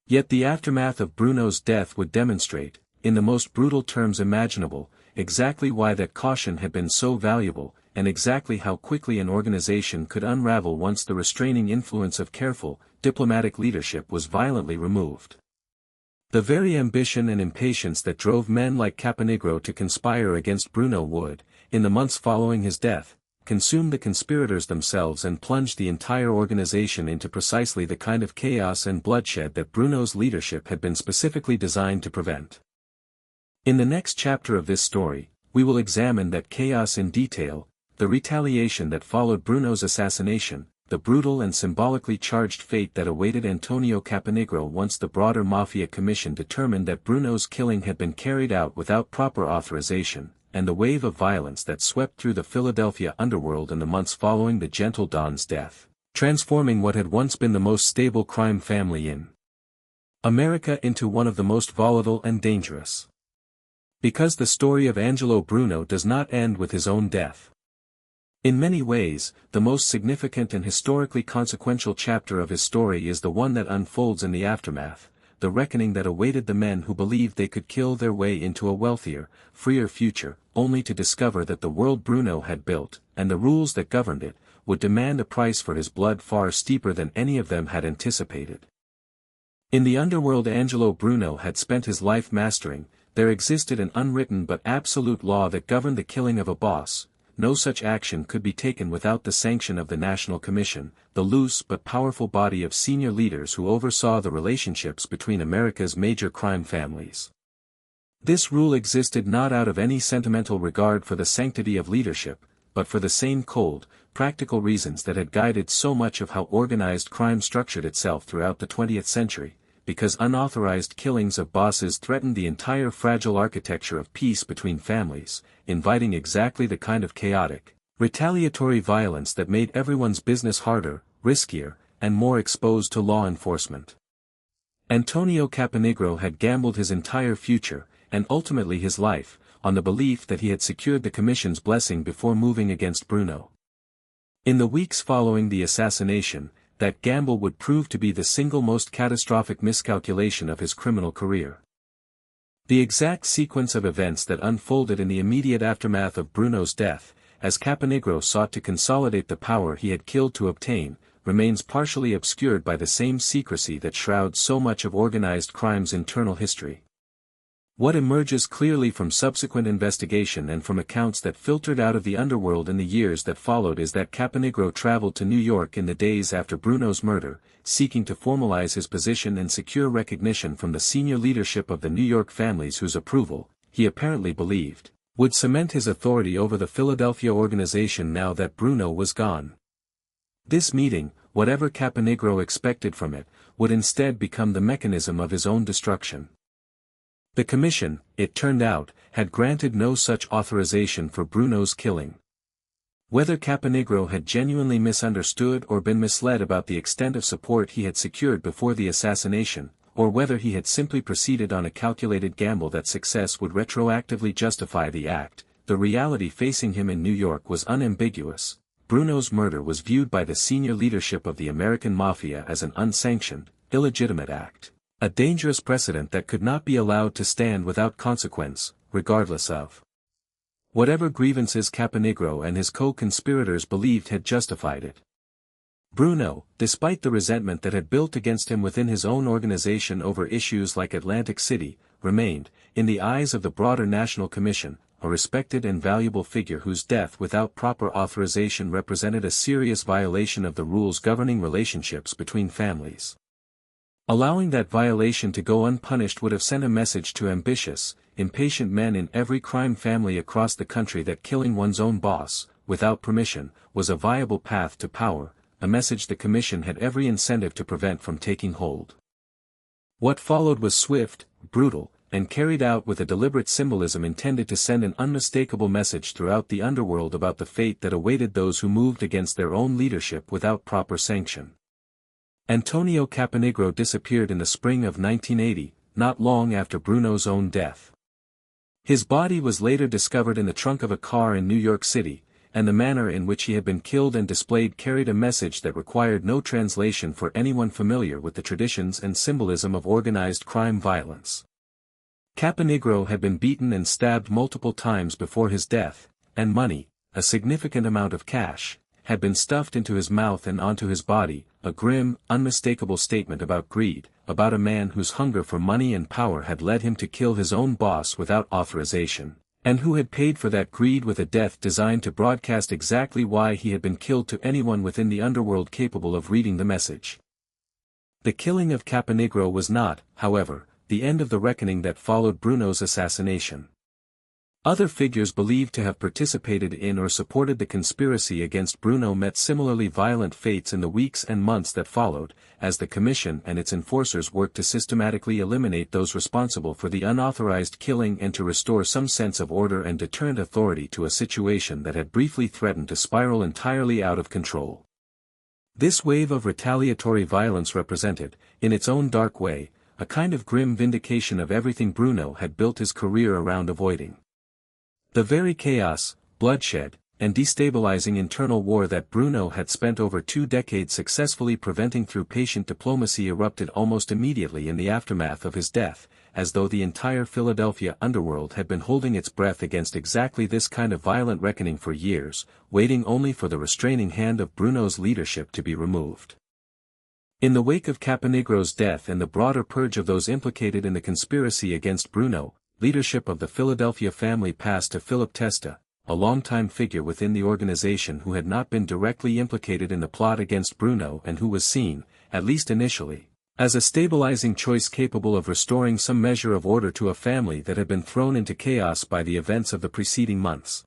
Yet the aftermath of Bruno's death would demonstrate, in the most brutal terms imaginable, exactly why that caution had been so valuable, and exactly how quickly an organization could unravel once the restraining influence of careful, diplomatic leadership was violently removed. The very ambition and impatience that drove men like Caponigro to conspire against Bruno would, in the months following his death, consume the conspirators themselves and plunge the entire organization into precisely the kind of chaos and bloodshed that Bruno's leadership had been specifically designed to prevent. In the next chapter of this story, we will examine that chaos in detail, the retaliation that followed Bruno's assassination, the brutal and symbolically charged fate that awaited Antonio Caponigro once the broader Mafia Commission determined that Bruno's killing had been carried out without proper authorization, and the wave of violence that swept through the Philadelphia underworld in the months following the Gentle Don's death, transforming what had once been the most stable crime family in America into one of the most volatile and dangerous. Because the story of Angelo Bruno does not end with his own death. In many ways, the most significant and historically consequential chapter of his story is the one that unfolds in the aftermath, the reckoning that awaited the men who believed they could kill their way into a wealthier, freer future, only to discover that the world Bruno had built, and the rules that governed it, would demand a price for his blood far steeper than any of them had anticipated. In the underworld Angelo Bruno had spent his life mastering, there existed an unwritten but absolute law that governed the killing of a boss. No such action could be taken without the sanction of the National Commission, the loose but powerful body of senior leaders who oversaw the relationships between America's major crime families. This rule existed not out of any sentimental regard for the sanctity of leadership, but for the same cold, practical reasons that had guided so much of how organized crime structured itself throughout the 20th century, because unauthorized killings of bosses threatened the entire fragile architecture of peace between families, inviting exactly the kind of chaotic, retaliatory violence that made everyone's business harder, riskier, and more exposed to law enforcement. Antonio Caponigro had gambled his entire future, and ultimately his life, on the belief that he had secured the Commission's blessing before moving against Bruno. In the weeks following the assassination, that gamble would prove to be the single most catastrophic miscalculation of his criminal career. The exact sequence of events that unfolded in the immediate aftermath of Bruno's death, as Caponigro sought to consolidate the power he had killed to obtain, remains partially obscured by the same secrecy that shrouds so much of organized crime's internal history. What emerges clearly from subsequent investigation and from accounts that filtered out of the underworld in the years that followed is that Caponigro traveled to New York in the days after Bruno's murder, seeking to formalize his position and secure recognition from the senior leadership of the New York families whose approval, he apparently believed, would cement his authority over the Philadelphia organization now that Bruno was gone. This meeting, whatever Caponigro expected from it, would instead become the mechanism of his own destruction. The Commission, it turned out, had granted no such authorization for Bruno's killing. Whether Caponigro had genuinely misunderstood or been misled about the extent of support he had secured before the assassination, or whether he had simply proceeded on a calculated gamble that success would retroactively justify the act, the reality facing him in New York was unambiguous. Bruno's murder was viewed by the senior leadership of the American Mafia as an unsanctioned, illegitimate act. A dangerous precedent that could not be allowed to stand without consequence, regardless of whatever grievances Caponigro and his co-conspirators believed had justified it. Bruno, despite the resentment that had built against him within his own organization over issues like Atlantic City, remained, in the eyes of the broader National Commission, a respected and valuable figure whose death without proper authorization represented a serious violation of the rules governing relationships between families. Allowing that violation to go unpunished would have sent a message to ambitious, impatient men in every crime family across the country that killing one's own boss, without permission, was a viable path to power, a message the Commission had every incentive to prevent from taking hold. What followed was swift, brutal, and carried out with a deliberate symbolism intended to send an unmistakable message throughout the underworld about the fate that awaited those who moved against their own leadership without proper sanction. Antonio Caponigro disappeared in the spring of 1980, not long after Bruno's own death. His body was later discovered in the trunk of a car in New York City, and the manner in which he had been killed and displayed carried a message that required no translation for anyone familiar with the traditions and symbolism of organized crime violence. Caponigro had been beaten and stabbed multiple times before his death, and money, a significant amount of cash, had been stuffed into his mouth and onto his body, a grim, unmistakable statement about greed, about a man whose hunger for money and power had led him to kill his own boss without authorization, and who had paid for that greed with a death designed to broadcast exactly why he had been killed to anyone within the underworld capable of reading the message. The killing of Caponigro was not, however, the end of the reckoning that followed Bruno's assassination. Other figures believed to have participated in or supported the conspiracy against Bruno met similarly violent fates in the weeks and months that followed, as the Commission and its enforcers worked to systematically eliminate those responsible for the unauthorized killing and to restore some sense of order and deterrent authority to a situation that had briefly threatened to spiral entirely out of control. This wave of retaliatory violence represented, in its own dark way, a kind of grim vindication of everything Bruno had built his career around avoiding. The very chaos, bloodshed, and destabilizing internal war that Bruno had spent over 2 decades successfully preventing through patient diplomacy erupted almost immediately in the aftermath of his death, as though the entire Philadelphia underworld had been holding its breath against exactly this kind of violent reckoning for years, waiting only for the restraining hand of Bruno's leadership to be removed. In the wake of Caponigro's death and the broader purge of those implicated in the conspiracy against Bruno, leadership of the Philadelphia family passed to Philip Testa, a longtime figure within the organization who had not been directly implicated in the plot against Bruno and who was seen, at least initially, as a stabilizing choice capable of restoring some measure of order to a family that had been thrown into chaos by the events of the preceding months.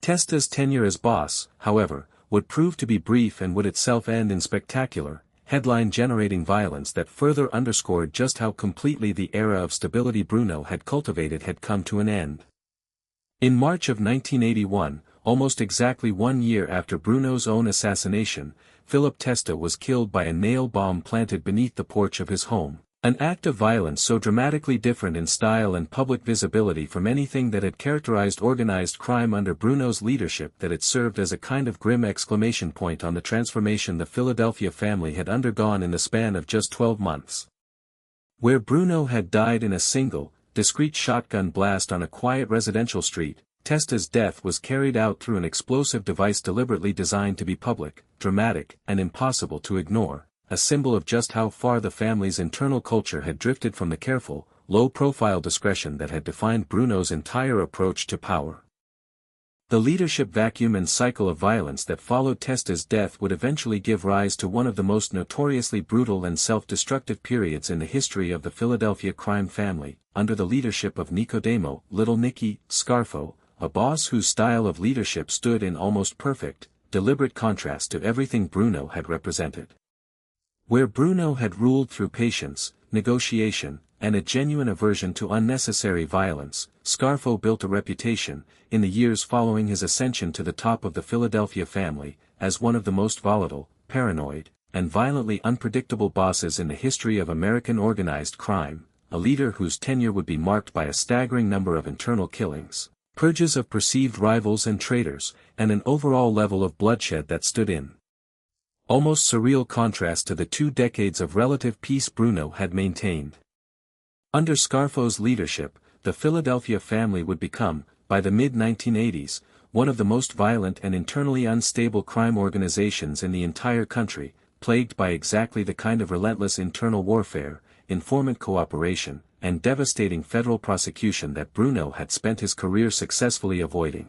Testa's tenure as boss, however, would prove to be brief and would itself end in spectacular, headline-generating violence that further underscored just how completely the era of stability Bruno had cultivated had come to an end. In March of 1981, almost exactly 1 year after Bruno's own assassination, Philip Testa was killed by a nail bomb planted beneath the porch of his home, an act of violence so dramatically different in style and public visibility from anything that had characterized organized crime under Bruno's leadership that it served as a kind of grim exclamation point on the transformation the Philadelphia family had undergone in the span of just 12 months. Where Bruno had died in a single, discreet shotgun blast on a quiet residential street, Testa's death was carried out through an explosive device deliberately designed to be public, dramatic, and impossible to ignore, a symbol of just how far the family's internal culture had drifted from the careful, low-profile discretion that had defined Bruno's entire approach to power. The leadership vacuum and cycle of violence that followed Testa's death would eventually give rise to one of the most notoriously brutal and self-destructive periods in the history of the Philadelphia crime family, under the leadership of Nicodemo, Little Nicky, Scarfo, a boss whose style of leadership stood in almost perfect, deliberate contrast to everything Bruno had represented. Where Bruno had ruled through patience, negotiation, and a genuine aversion to unnecessary violence, Scarfo built a reputation, in the years following his ascension to the top of the Philadelphia family, as one of the most volatile, paranoid, and violently unpredictable bosses in the history of American organized crime, a leader whose tenure would be marked by a staggering number of internal killings, purges of perceived rivals and traitors, and an overall level of bloodshed that stood in almost surreal contrast to the 2 decades of relative peace Bruno had maintained. Under Scarfo's leadership, the Philadelphia family would become, by the mid-1980s, one of the most violent and internally unstable crime organizations in the entire country, plagued by exactly the kind of relentless internal warfare, informant cooperation, and devastating federal prosecution that Bruno had spent his career successfully avoiding.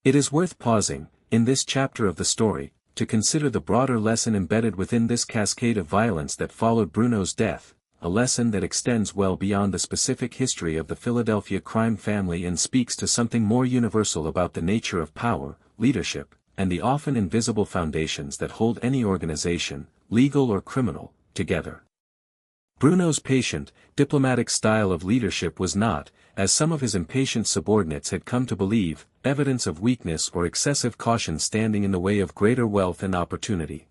It is worth pausing, in this chapter of the story, to consider the broader lesson embedded within this cascade of violence that followed Bruno's death, a lesson that extends well beyond the specific history of the Philadelphia crime family and speaks to something more universal about the nature of power, leadership, and the often invisible foundations that hold any organization, legal or criminal, together. Bruno's patient, diplomatic style of leadership was not, as some of his impatient subordinates had come to believe, evidence of weakness or excessive caution standing in the way of greater wealth and opportunity.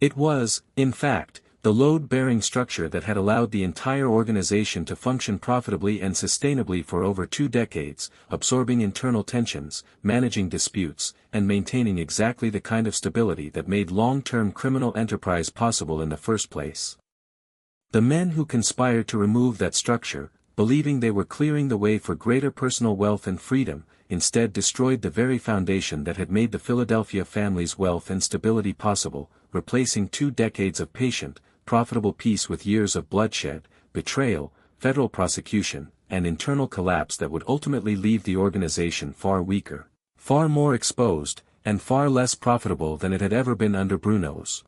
It was, in fact, the load-bearing structure that had allowed the entire organization to function profitably and sustainably for over 2 decades, absorbing internal tensions, managing disputes, and maintaining exactly the kind of stability that made long-term criminal enterprise possible in the first place. The men who conspired to remove that structure, believing they were clearing the way for greater personal wealth and freedom, instead destroyed the very foundation that had made the Philadelphia family's wealth and stability possible, replacing 2 decades of patient, profitable peace with years of bloodshed, betrayal, federal prosecution, and internal collapse that would ultimately leave the organization far weaker, far more exposed, and far less profitable than it had ever been under Bruno's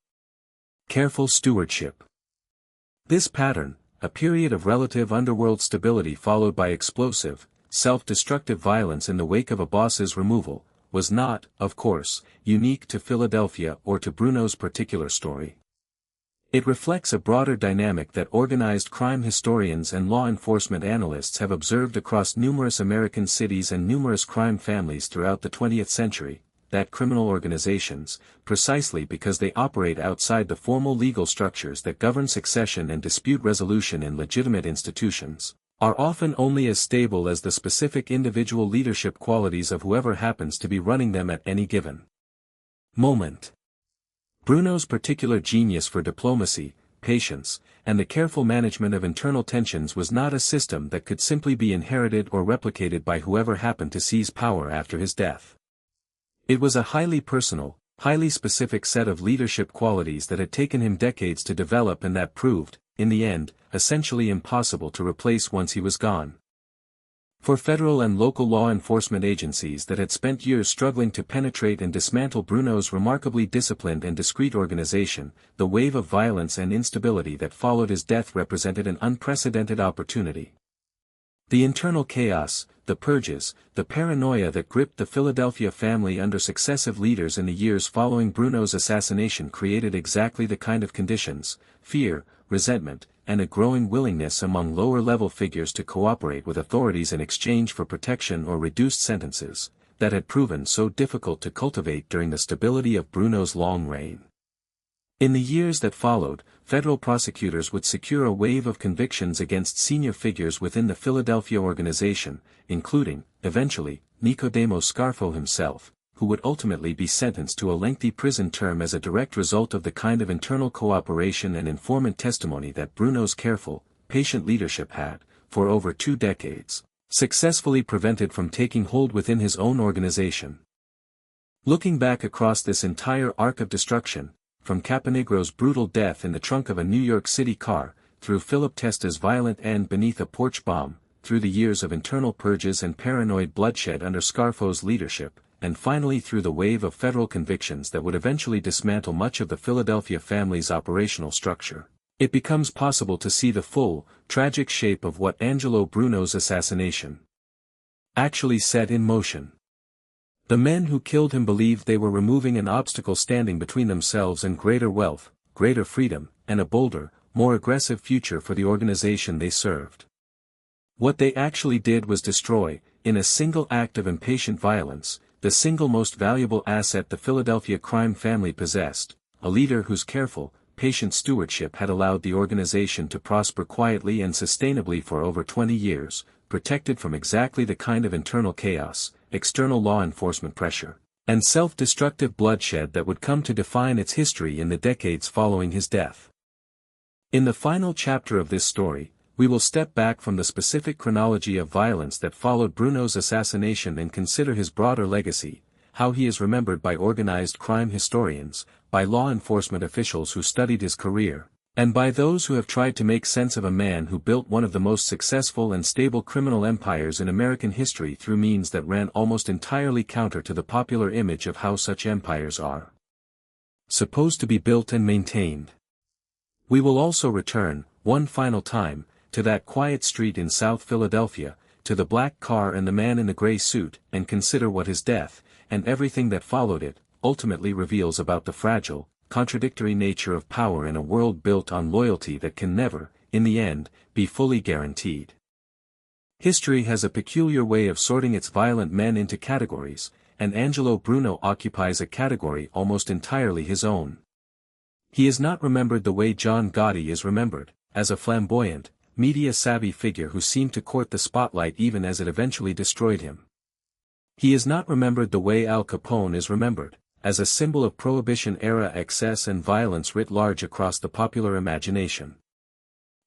careful stewardship. This pattern, a period of relative underworld stability followed by explosive, self-destructive violence in the wake of a boss's removal, was not, of course, unique to Philadelphia or to Bruno's particular story. It reflects a broader dynamic that organized crime historians and law enforcement analysts have observed across numerous American cities and numerous crime families throughout the 20th century, that criminal organizations, precisely because they operate outside the formal legal structures that govern succession and dispute resolution in legitimate institutions, are often only as stable as the specific individual leadership qualities of whoever happens to be running them at any given moment. Bruno's particular genius for diplomacy, patience, and the careful management of internal tensions was not a system that could simply be inherited or replicated by whoever happened to seize power after his death. It was a highly personal, highly specific set of leadership qualities that had taken him decades to develop and that proved, in the end, essentially impossible to replace once he was gone. For federal and local law enforcement agencies that had spent years struggling to penetrate and dismantle Bruno's remarkably disciplined and discreet organization, the wave of violence and instability that followed his death represented an unprecedented opportunity. The internal chaos, the purges, the paranoia that gripped the Philadelphia family under successive leaders in the years following Bruno's assassination created exactly the kind of conditions, fear, resentment, and a growing willingness among lower-level figures to cooperate with authorities in exchange for protection or reduced sentences, that had proven so difficult to cultivate during the stability of Bruno's long reign. In the years that followed, federal prosecutors would secure a wave of convictions against senior figures within the Philadelphia organization, including, eventually, Nicodemo Scarfo himself, who would ultimately be sentenced to a lengthy prison term as a direct result of the kind of internal cooperation and informant testimony that Bruno's careful, patient leadership had, for over 2 decades, successfully prevented from taking hold within his own organization. Looking back across this entire arc of destruction, from Caponigro's brutal death in the trunk of a New York City car, through Philip Testa's violent end beneath a porch bomb, through the years of internal purges and paranoid bloodshed under Scarfo's leadership, and finally through the wave of federal convictions that would eventually dismantle much of the Philadelphia family's operational structure, it becomes possible to see the full, tragic shape of what Angelo Bruno's assassination actually set in motion. The men who killed him believed they were removing an obstacle standing between themselves and greater wealth, greater freedom, and a bolder, more aggressive future for the organization they served. What they actually did was destroy, in a single act of impatient violence, the single most valuable asset the Philadelphia crime family possessed, a leader whose careful, patient stewardship had allowed the organization to prosper quietly and sustainably for over 20 years, protected from exactly the kind of internal chaos, external law enforcement pressure, and self-destructive bloodshed that would come to define its history in the decades following his death. In the final chapter of this story, We will step back from the specific chronology of violence that followed Bruno's assassination and consider his broader legacy, how he is remembered by organized crime historians, by law enforcement officials who studied his career, and by those who have tried to make sense of a man who built one of the most successful and stable criminal empires in American history through means that ran almost entirely counter to the popular image of how such empires are supposed to be built and maintained. We will also return, one final time, to that quiet street in South Philadelphia, to the black car and the man in the gray suit, and consider what his death, and everything that followed it, ultimately reveals about the fragile, contradictory nature of power in a world built on loyalty that can never, in the end, be fully guaranteed. History has a peculiar way of sorting its violent men into categories, and Angelo Bruno occupies a category almost entirely his own. He is not remembered the way John Gotti is remembered, as a flamboyant, media-savvy figure who seemed to court the spotlight even as it eventually destroyed him. He is not remembered the way Al Capone is remembered, as a symbol of Prohibition-era excess and violence writ large across the popular imagination.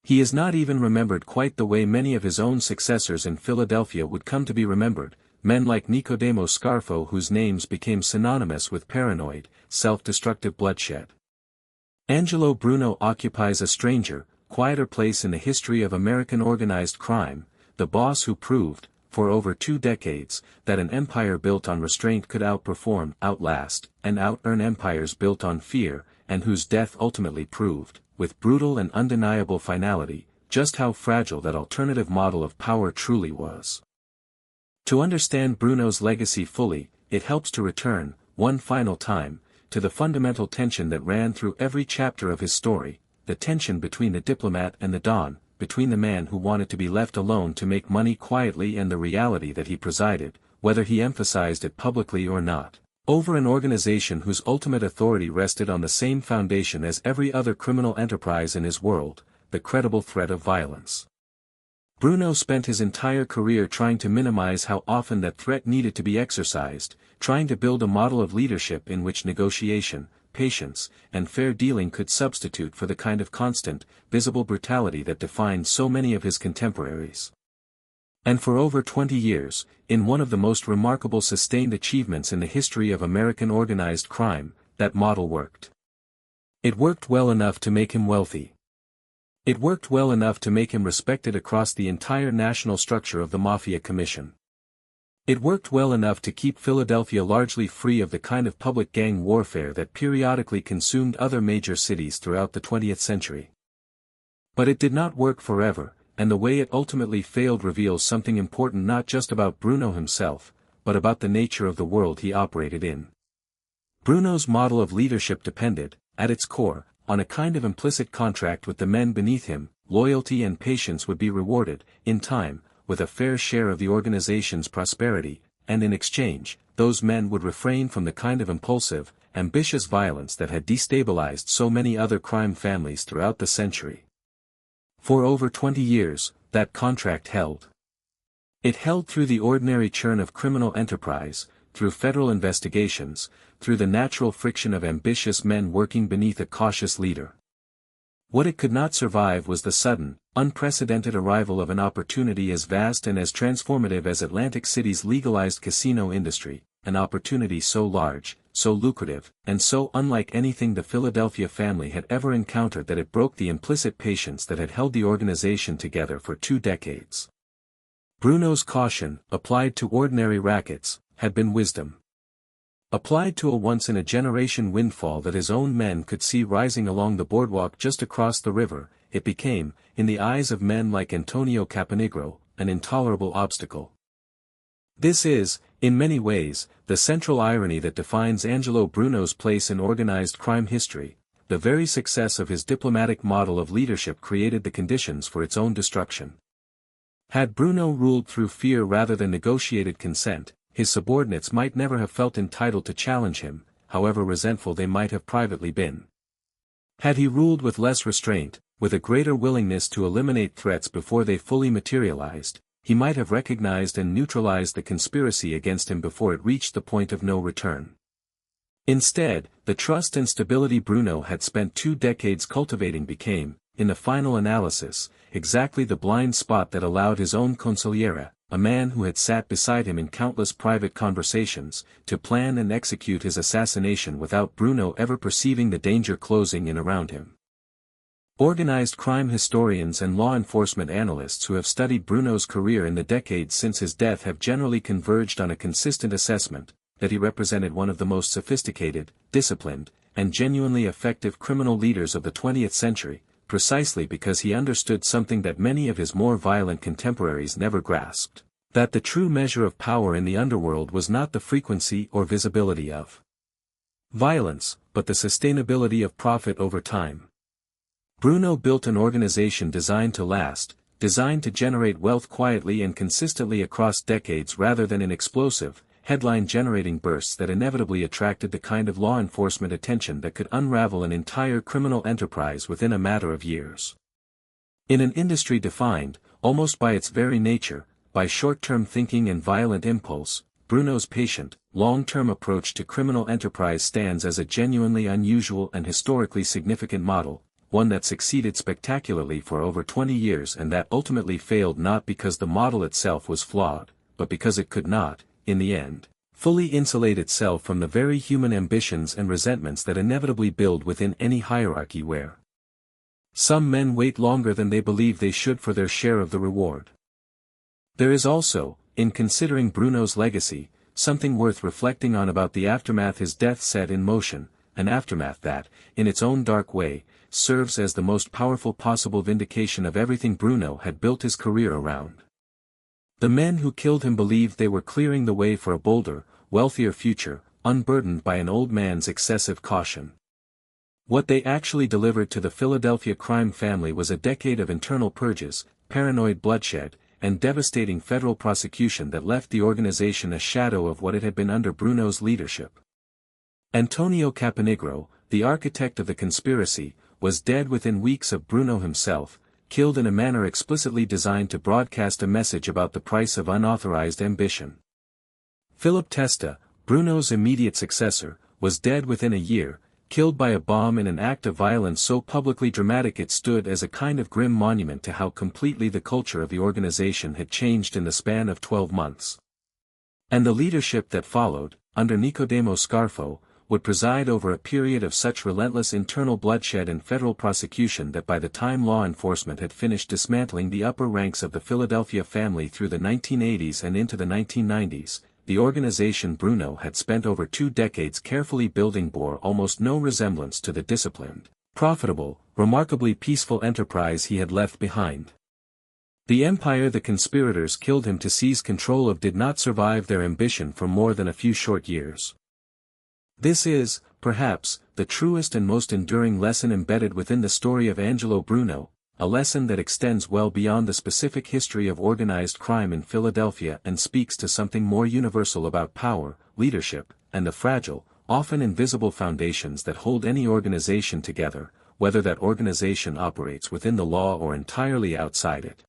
He is not even remembered quite the way many of his own successors in Philadelphia would come to be remembered, men like Nicodemo Scarfo whose names became synonymous with paranoid, self-destructive bloodshed. Angelo Bruno occupies a stranger, quieter place in the history of American organized crime, the boss who proved, for over 2 decades, that an empire built on restraint could outperform, outlast, and out-earn empires built on fear, and whose death ultimately proved, with brutal and undeniable finality, just how fragile that alternative model of power truly was. To understand Bruno's legacy fully, it helps to return, one final time, to the fundamental tension that ran through every chapter of his story, the tension between the diplomat and the don, between the man who wanted to be left alone to make money quietly and the reality that he presided, whether he emphasized it publicly or not, over an organization whose ultimate authority rested on the same foundation as every other criminal enterprise in his world, the credible threat of violence. Bruno spent his entire career trying to minimize how often that threat needed to be exercised, trying to build a model of leadership in which negotiation, patience, and fair dealing could substitute for the kind of constant, visible brutality that defined so many of his contemporaries. And for over 20 years, in one of the most remarkable sustained achievements in the history of American organized crime, that model worked. It worked well enough to make him wealthy. It worked well enough to make him respected across the entire national structure of the Mafia Commission. It worked well enough to keep Philadelphia largely free of the kind of public gang warfare that periodically consumed other major cities throughout the 20th century. But it did not work forever, and the way it ultimately failed reveals something important not just about Bruno himself, but about the nature of the world he operated in. Bruno's model of leadership depended, at its core, on a kind of implicit contract with the men beneath him. Loyalty and patience would be rewarded, in time, with a fair share of the organization's prosperity, and in exchange, those men would refrain from the kind of impulsive, ambitious violence that had destabilized so many other crime families throughout the century. For over 20 years, that contract held. It held through the ordinary churn of criminal enterprise, through federal investigations, through the natural friction of ambitious men working beneath a cautious leader. What it could not survive was the sudden, unprecedented arrival of an opportunity as vast and as transformative as Atlantic City's legalized casino industry, an opportunity so large, so lucrative, and so unlike anything the Philadelphia family had ever encountered that it broke the implicit patience that had held the organization together for 2 decades. Bruno's caution, applied to ordinary rackets, had been wisdom. Applied to a once-in-a-generation windfall that his own men could see rising along the boardwalk just across the river, it became, in the eyes of men like Antonio Caponigro, an intolerable obstacle. This is, in many ways, the central irony that defines Angelo Bruno's place in organized crime history. The very success of his diplomatic model of leadership created the conditions for its own destruction. Had Bruno ruled through fear rather than negotiated consent, his subordinates might never have felt entitled to challenge him, however resentful they might have privately been. Had he ruled with less restraint, with a greater willingness to eliminate threats before they fully materialized, he might have recognized and neutralized the conspiracy against him before it reached the point of no return. Instead, the trust and stability Bruno had spent 2 decades cultivating became, in the final analysis, exactly the blind spot that allowed his own consigliere, a man who had sat beside him in countless private conversations, to plan and execute his assassination without Bruno ever perceiving the danger closing in around him. Organized crime historians and law enforcement analysts who have studied Bruno's career in the decades since his death have generally converged on a consistent assessment, that he represented one of the most sophisticated, disciplined, and genuinely effective criminal leaders of the 20th century, precisely because he understood something that many of his more violent contemporaries never grasped, that the true measure of power in the underworld was not the frequency or visibility of violence, but the sustainability of profit over time. Bruno built an organization designed to last, designed to generate wealth quietly and consistently across decades rather than in explosive, headline-generating bursts that inevitably attracted the kind of law enforcement attention that could unravel an entire criminal enterprise within a matter of years. In an industry defined, almost by its very nature, by short-term thinking and violent impulse, Bruno's patient, long-term approach to criminal enterprise stands as a genuinely unusual and historically significant model, one that succeeded spectacularly for over 20 years and that ultimately failed not because the model itself was flawed, but because it could not, in the end, fully insulate itself from the very human ambitions and resentments that inevitably build within any hierarchy where some men wait longer than they believe they should for their share of the reward. There is also, in considering Bruno's legacy, something worth reflecting on about the aftermath his death set in motion, an aftermath that, in its own dark way, serves as the most powerful possible vindication of everything Bruno had built his career around. The men who killed him believed they were clearing the way for a bolder, wealthier future, unburdened by an old man's excessive caution. What they actually delivered to the Philadelphia crime family was a decade of internal purges, paranoid bloodshed, and devastating federal prosecution that left the organization a shadow of what it had been under Bruno's leadership. Antonio Caponigro, the architect of the conspiracy, was dead within weeks of Bruno himself, killed in a manner explicitly designed to broadcast a message about the price of unauthorized ambition. Philip Testa, Bruno's immediate successor, was dead within a year, killed by a bomb in an act of violence so publicly dramatic it stood as a kind of grim monument to how completely the culture of the organization had changed in the span of 12 months. And the leadership that followed, under Nicodemo Scarfo, would preside over a period of such relentless internal bloodshed and federal prosecution that by the time law enforcement had finished dismantling the upper ranks of the Philadelphia family through the 1980s and into the 1990s, the organization Bruno had spent over 2 decades carefully building bore almost no resemblance to the disciplined, profitable, remarkably peaceful enterprise he had left behind. The empire the conspirators killed him to seize control of did not survive their ambition for more than a few short years. This is, perhaps, the truest and most enduring lesson embedded within the story of Angelo Bruno, a lesson that extends well beyond the specific history of organized crime in Philadelphia and speaks to something more universal about power, leadership, and the fragile, often invisible foundations that hold any organization together, whether that organization operates within the law or entirely outside it.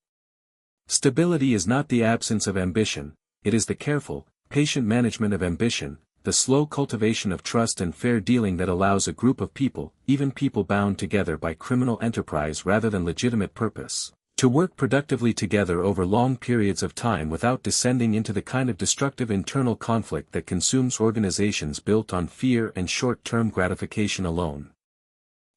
Stability is not the absence of ambition, it is the careful, patient management of ambition, the slow cultivation of trust and fair dealing that allows a group of people, even people bound together by criminal enterprise rather than legitimate purpose, to work productively together over long periods of time without descending into the kind of destructive internal conflict that consumes organizations built on fear and short-term gratification alone.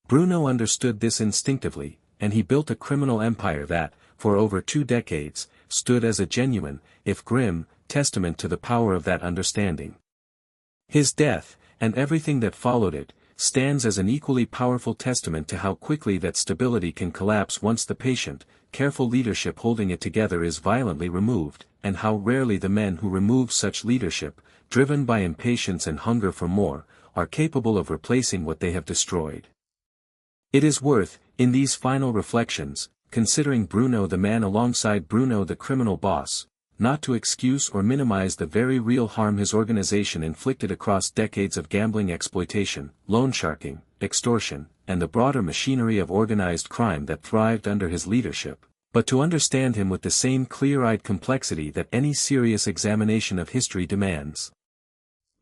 Bruno understood this instinctively, and he built a criminal empire that, for over 2 decades, stood as a genuine, if grim, testament to the power of that understanding. His death, and everything that followed it, stands as an equally powerful testament to how quickly that stability can collapse once the patient, careful leadership holding it together is violently removed, and how rarely the men who remove such leadership, driven by impatience and hunger for more, are capable of replacing what they have destroyed. It is worth, in these final reflections, considering Bruno the man alongside Bruno the criminal boss, not to excuse or minimize the very real harm his organization inflicted across decades of gambling exploitation, loansharking, extortion, and the broader machinery of organized crime that thrived under his leadership, but to understand him with the same clear-eyed complexity that any serious examination of history demands.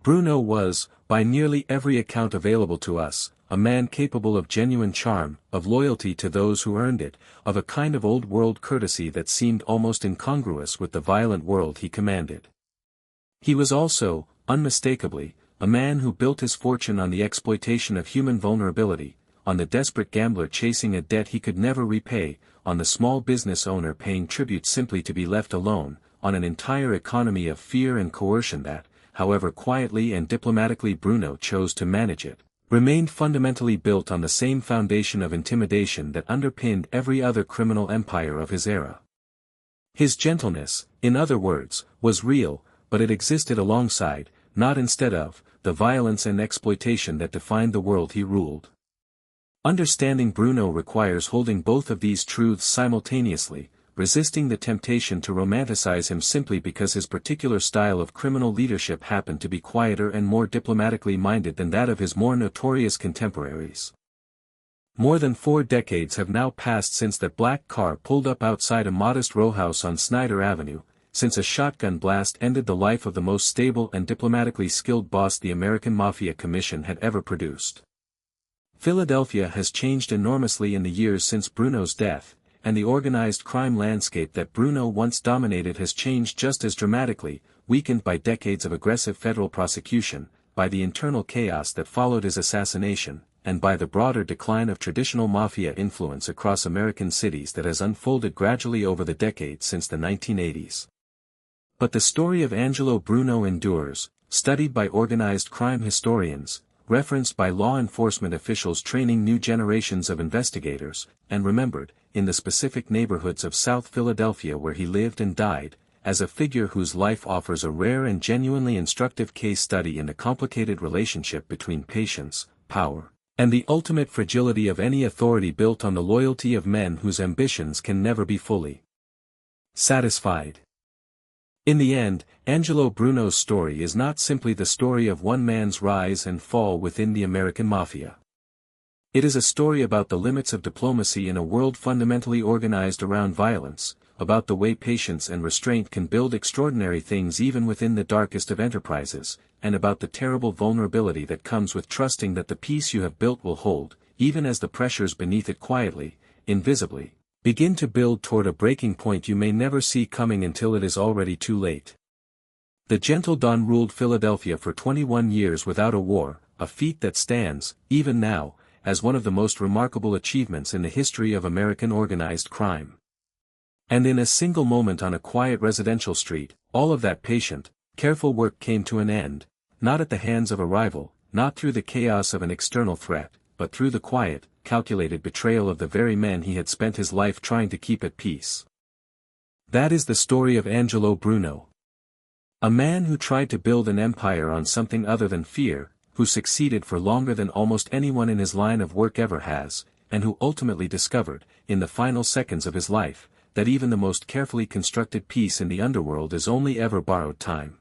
Bruno was, by nearly every account available to us, a man capable of genuine charm, of loyalty to those who earned it, of a kind of old-world courtesy that seemed almost incongruous with the violent world he commanded. He was also, unmistakably, a man who built his fortune on the exploitation of human vulnerability, on the desperate gambler chasing a debt he could never repay, on the small business owner paying tribute simply to be left alone, on an entire economy of fear and coercion that, however quietly and diplomatically Bruno chose to manage it, remained fundamentally built on the same foundation of intimidation that underpinned every other criminal empire of his era. His gentleness, in other words, was real, but it existed alongside, not instead of, the violence and exploitation that defined the world he ruled. Understanding Bruno requires holding both of these truths simultaneously, resisting the temptation to romanticize him simply because his particular style of criminal leadership happened to be quieter and more diplomatically minded than that of his more notorious contemporaries. More than 4 decades have now passed since that black car pulled up outside a modest row house on Snyder Avenue, since a shotgun blast ended the life of the most stable and diplomatically skilled boss the American Mafia Commission had ever produced. Philadelphia has changed enormously in the years since Bruno's death, and the organized crime landscape that Bruno once dominated has changed just as dramatically, weakened by decades of aggressive federal prosecution, by the internal chaos that followed his assassination, and by the broader decline of traditional mafia influence across American cities that has unfolded gradually over the decades since the 1980s. But the story of Angelo Bruno endures, studied by organized crime historians, referenced by law enforcement officials training new generations of investigators, and remembered, in the specific neighborhoods of South Philadelphia where he lived and died, as a figure whose life offers a rare and genuinely instructive case study in the complicated relationship between patience, power, and the ultimate fragility of any authority built on the loyalty of men whose ambitions can never be fully satisfied. In the end, Angelo Bruno's story is not simply the story of one man's rise and fall within the American Mafia. It is a story about the limits of diplomacy in a world fundamentally organized around violence, about the way patience and restraint can build extraordinary things even within the darkest of enterprises, and about the terrible vulnerability that comes with trusting that the peace you have built will hold, even as the pressures beneath it quietly, invisibly, begin to build toward a breaking point you may never see coming until it is already too late. The gentle Don ruled Philadelphia for 21 years without a war, a feat that stands, even now, as one of the most remarkable achievements in the history of American organized crime. And in a single moment on a quiet residential street, all of that patient, careful work came to an end, not at the hands of a rival, not through the chaos of an external threat, but through the quiet, calculated betrayal of the very men he had spent his life trying to keep at peace. That is the story of Angelo Bruno. A man who tried to build an empire on something other than fear, who succeeded for longer than almost anyone in his line of work ever has, and who ultimately discovered, in the final seconds of his life, that even the most carefully constructed peace in the underworld is only ever borrowed time.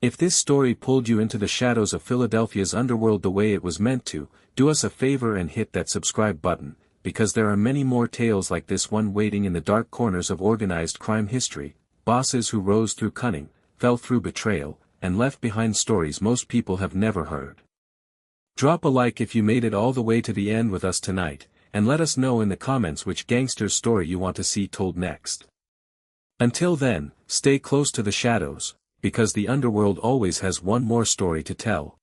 If this story pulled you into the shadows of Philadelphia's underworld the way it was meant to, do us a favor and hit that subscribe button, because there are many more tales like this one waiting in the dark corners of organized crime history, bosses who rose through cunning, fell through betrayal, and left behind stories most people have never heard. Drop a like if you made it all the way to the end with us tonight, and let us know in the comments which gangster's story you want to see told next. Until then, stay close to the shadows, because the underworld always has one more story to tell.